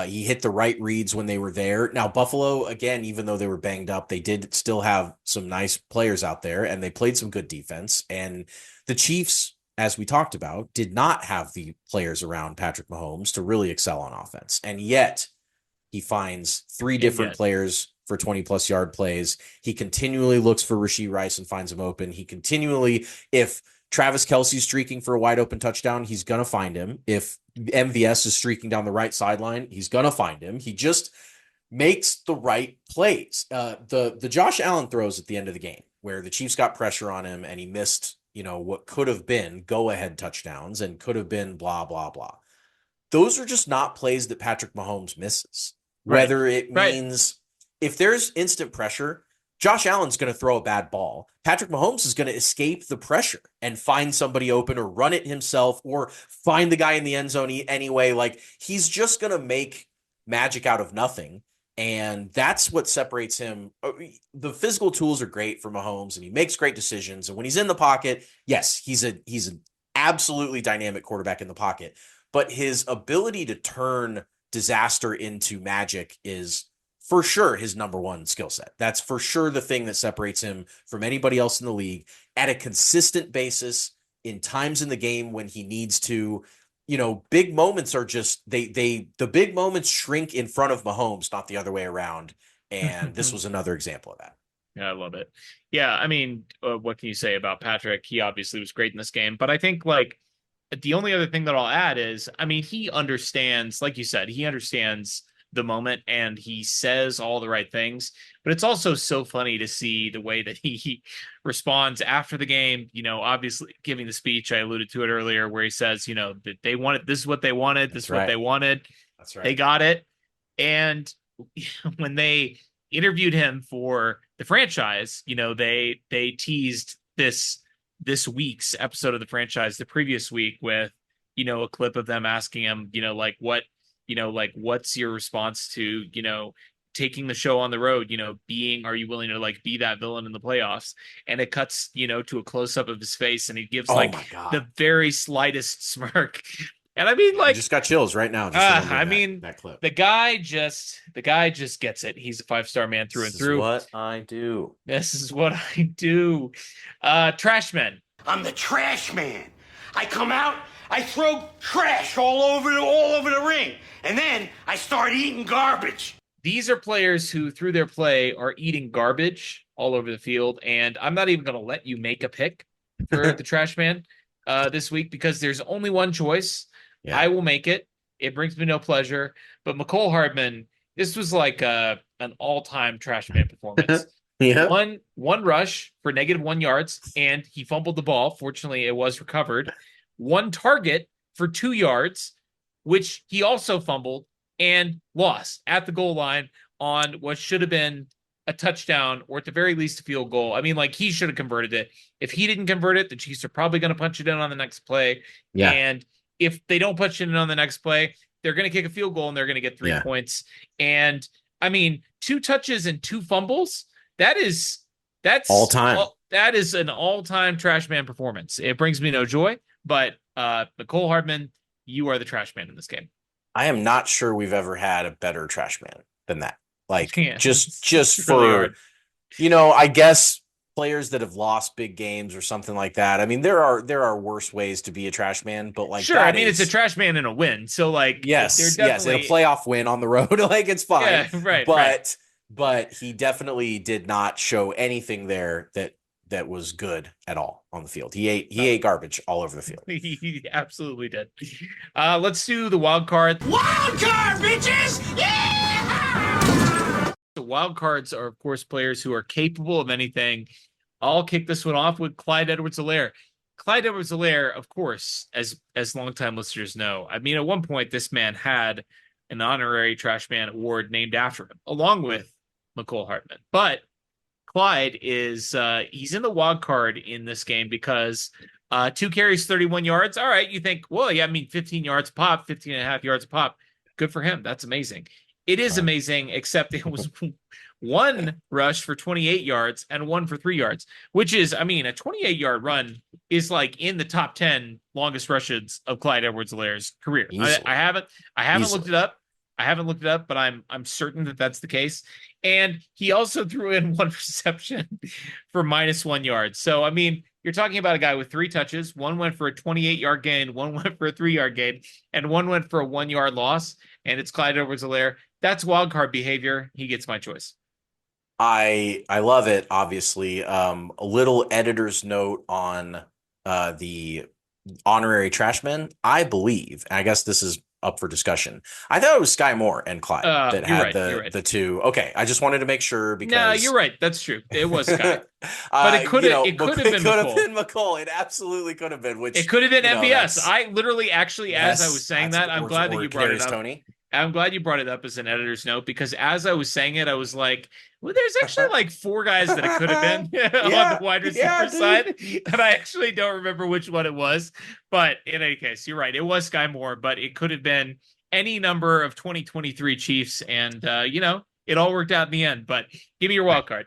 He hit the right reads when they were there. Now, Buffalo, again, even though they were banged up, they did still have some nice players out there, and they played some good defense. And the Chiefs, as we talked about, did not have the players around Patrick Mahomes to really excel on offense. And yet he finds 3 different players for 20-plus yard plays. He continually looks for Rashee Rice and finds him open. He continually, if Travis Kelce's streaking for a wide open touchdown, he's going to find him. If MVS is streaking down the right sideline, he's going to find him. He just makes the right plays. The Josh Allen throws at the end of the game where the Chiefs got pressure on him and he missed, what could have been go-ahead touchdowns and could have been blah, blah, blah. Those are just not plays that Patrick Mahomes misses. Right. Whether it means if there's instant pressure, Josh Allen's going to throw a bad ball. Patrick Mahomes is going to escape the pressure and find somebody open or run it himself or find the guy in the end zone anyway. Like, he's just going to make magic out of nothing. And that's what separates him. The physical tools are great for Mahomes and he makes great decisions. And when he's in the pocket, yes, he's an absolutely dynamic quarterback in the pocket, but his ability to turn disaster into magic is for sure his number one skill set. That's for sure the thing that separates him from anybody else in the league at a consistent basis in times in the game when he needs to. Big moments are just the big moments shrink in front of Mahomes, not the other way around. And this was another example of that. Yeah, I love it. Yeah, I mean, what can you say about Patrick? He obviously was great in this game, but I think like the only other thing that I'll add is, I mean, he understands, like you said, he understands the moment and he says all the right things, but it's also so funny to see the way that he responds after the game, obviously giving the speech. I alluded to it earlier where he says, that they wanted, this is what they wanted. This is what they wanted. That's right. They got it. And when they interviewed him for the franchise, they teased this week's episode of the franchise the previous week with, a clip of them asking him, what's your response to, taking the show on the road, are you willing to like be that villain in the playoffs? And it cuts, to a close up of his face and he gives the very slightest smirk. And I mean, like, I just got chills right now. That clip. The guy just gets it. He's a 5-star man through and through. What I do. This is what I do. Trash men. I'm the trash man. I come out, I throw trash all over the ring, and then I start eating garbage. These are players who, through their play, are eating garbage all over the field. And I'm not even going to let you make a pick for the trash man this week because there's only one choice. Yeah. I will make it. It brings me no pleasure. But McCole Hardman, this was like an all-time trash man performance. Yeah. One rush for -1 yards, and he fumbled the ball. Fortunately, it was recovered. One target for 2 yards, which he also fumbled and lost at the goal line on what should have been a touchdown or at the very least a field goal. I mean, like, he should have converted it. If he didn't convert it, the Chiefs are probably going to punch it in on the next play. Yeah. And if they don't punch it in on the next play, they're going to kick a field goal and they're going to get 3 points. And I mean, 2 touches and 2 fumbles. That's all time. That is an all-time trash man performance. It brings me no joy, but McCole Hardman, you are the trash man in this game. I am not sure we've ever had a better trash man than that. Like, just really for, I guess players that have lost big games or something like that. I mean, there are worse ways to be a trash man, but like, sure. I mean, it's a trash man in a win. So like, yes, in a playoff win on the road, like, it's fine. Yeah, right. But he definitely did not show anything there that was good at all on the field. He ate garbage all over the field. He absolutely did. Let's do the wild card. Wild card, bitches! Yeah! The wild cards are, of course, players who are capable of anything. I'll kick this one off with Clyde Edwards-Helaire. Clyde Edwards-Helaire, of course, as longtime listeners know, I mean, at one point, this man had an honorary trash man award named after him, along with McCole Hardman. But Clyde is he's in the wild card in this game because 2 carries, 31 yards. All right, you think, well, yeah, I mean, 15 yards a pop, 15 and a half yards a pop. Good for him. That's amazing. It is amazing, except it was 1 rush for 28 yards and 1 for 3 yards, which is, I mean, a 28-yard run is like in the top 10 longest rushes of Clyde Edwards-Helaire's career. I haven't looked it up. I haven't looked it up, but I'm certain that that's the case. And he also threw in 1 reception for -1 yard. So, I mean, you're talking about a guy with 3 touches. 1 went for a 28-yard gain, 1 went for a 3-yard gain, and 1 went for a 1-yard loss. And it's Clyde Edwards-Helaire. That's wild card behavior. He gets my choice. I love it. Obviously, a little editor's note on the honorary trashman. I believe, and I guess this is up for discussion. I thought it was Sky Moore and Clyde that had the 2. Okay, I I to make sure because no, you're right. That's true. It was Sky, but it could have been McCole. It absolutely could have been. Which it could have been MVS. I literally actually, as I was saying that, I'm glad that you brought it up. Tony. I'm glad you brought it up as an editor's note because as I was saying it, I was like, well, there's actually like 4 guys that it could have been on the wide receiver side. And I actually don't remember which one it was. But in any case, you're right. It was Sky Moore, but it could have been any number of 2023 Chiefs. And, it all worked out in the end. But give me your wild card.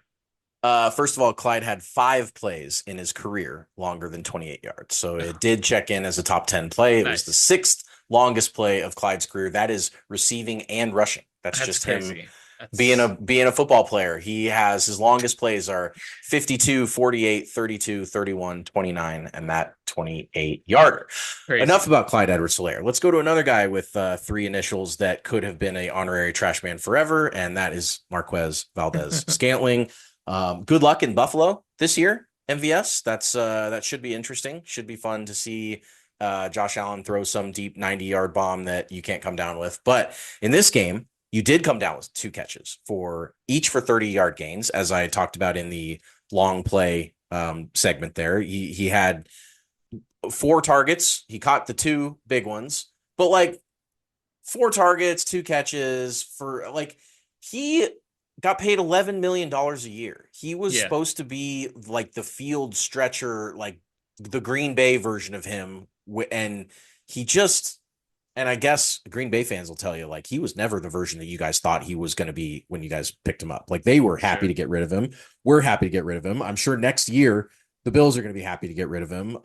First of all, Clyde had 5 plays in his career longer than 28 yards. So it did check in as a top 10 play. It was the 6th longest play of Clyde's career. That is receiving and rushing. That's just crazy. him being a football player, he has his longest plays are 52, 48, 32, 31, 29, and that 28-yarder. Enough about Clyde Edwards-Helaire. Let's go to another guy with 3 initials that could have been a honorary trash man forever, and that is Marquez Valdez-Scantling. Good luck in Buffalo this year, MVS. That should be interesting. Should be fun to see Josh Allen throw some deep 90-yard bomb that you can't come down with. But in this game, you did come down with 2 catches for 30-yard gains, as I talked about in the long play segment there. He had 4 targets. He caught the 2 big ones, but like 4 targets, 2 catches for like he got paid $11 million a year. He was supposed to be like the field stretcher, like the Green Bay version of him. And he just, and I guess Green Bay fans will tell you, like, he was never the version that you guys thought he was going to be when you guys picked him up. Like, they were happy to get rid of him. We're happy to get rid of him. I'm sure next year the Bills are going to be happy to get rid of him.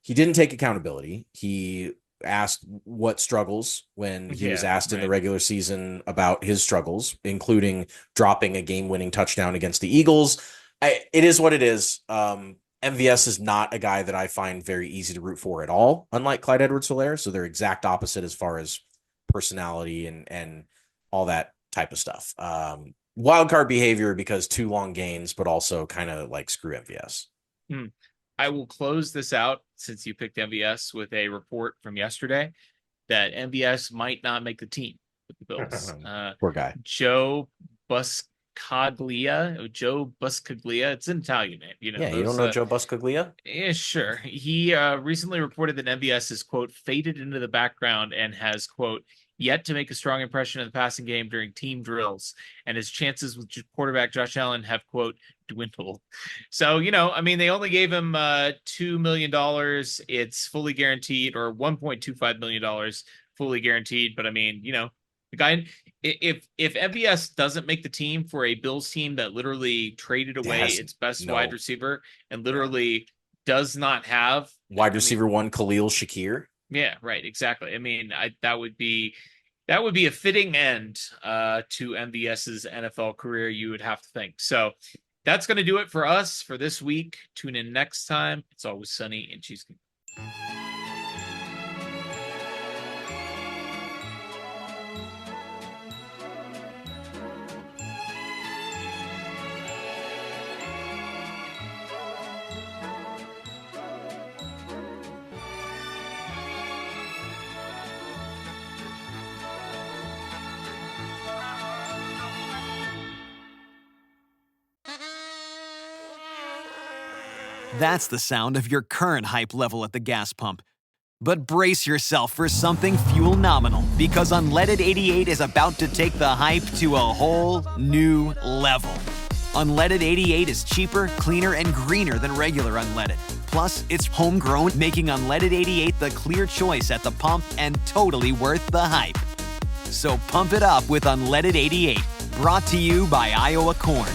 He didn't take accountability. He asked what struggles when he was asked in the regular season about his struggles, including dropping a game-winning touchdown against the Eagles. It is what it is. MVS is not a guy that I find very easy to root for at all, unlike Clyde Edwards-Helaire. So they're exact opposite as far as personality and all that type of stuff. Wild card behavior because 2 long gains, but also kind of like screw MVS. I will close this out since you picked MVS with a report from yesterday that MVS might not make the team with the Bills. Poor guy. Joe Buscaglia. It's an Italian name. You don't know Joe Buscaglia? Yeah, sure. He recently reported that MVS is, quote, faded into the background and has, quote, yet to make a strong impression in the passing game during team drills, and his chances with quarterback Josh Allen have, quote, dwindled. So, they only gave him $2 million. It's fully guaranteed, or $1.25 million fully guaranteed. But the guy, if MVS doesn't make the team for a Bills team that literally traded away its best wide receiver and literally does not have wide receiver 1 Khalil Shakir. Yeah, right. Exactly. That would be a fitting end to MVS's NFL career, you would have to think. So that's going to do it for us for this week. Tune in next time. It's always sunny in Cheesecake. That's the sound of your current hype level at the gas pump. But brace yourself for something fuel-nominal, because Unleaded 88 is about to take the hype to a whole new level. Unleaded 88 is cheaper, cleaner, and greener than regular unleaded. Plus, it's homegrown, making Unleaded 88 the clear choice at the pump and totally worth the hype. So pump it up with Unleaded 88, brought to you by Iowa Corn.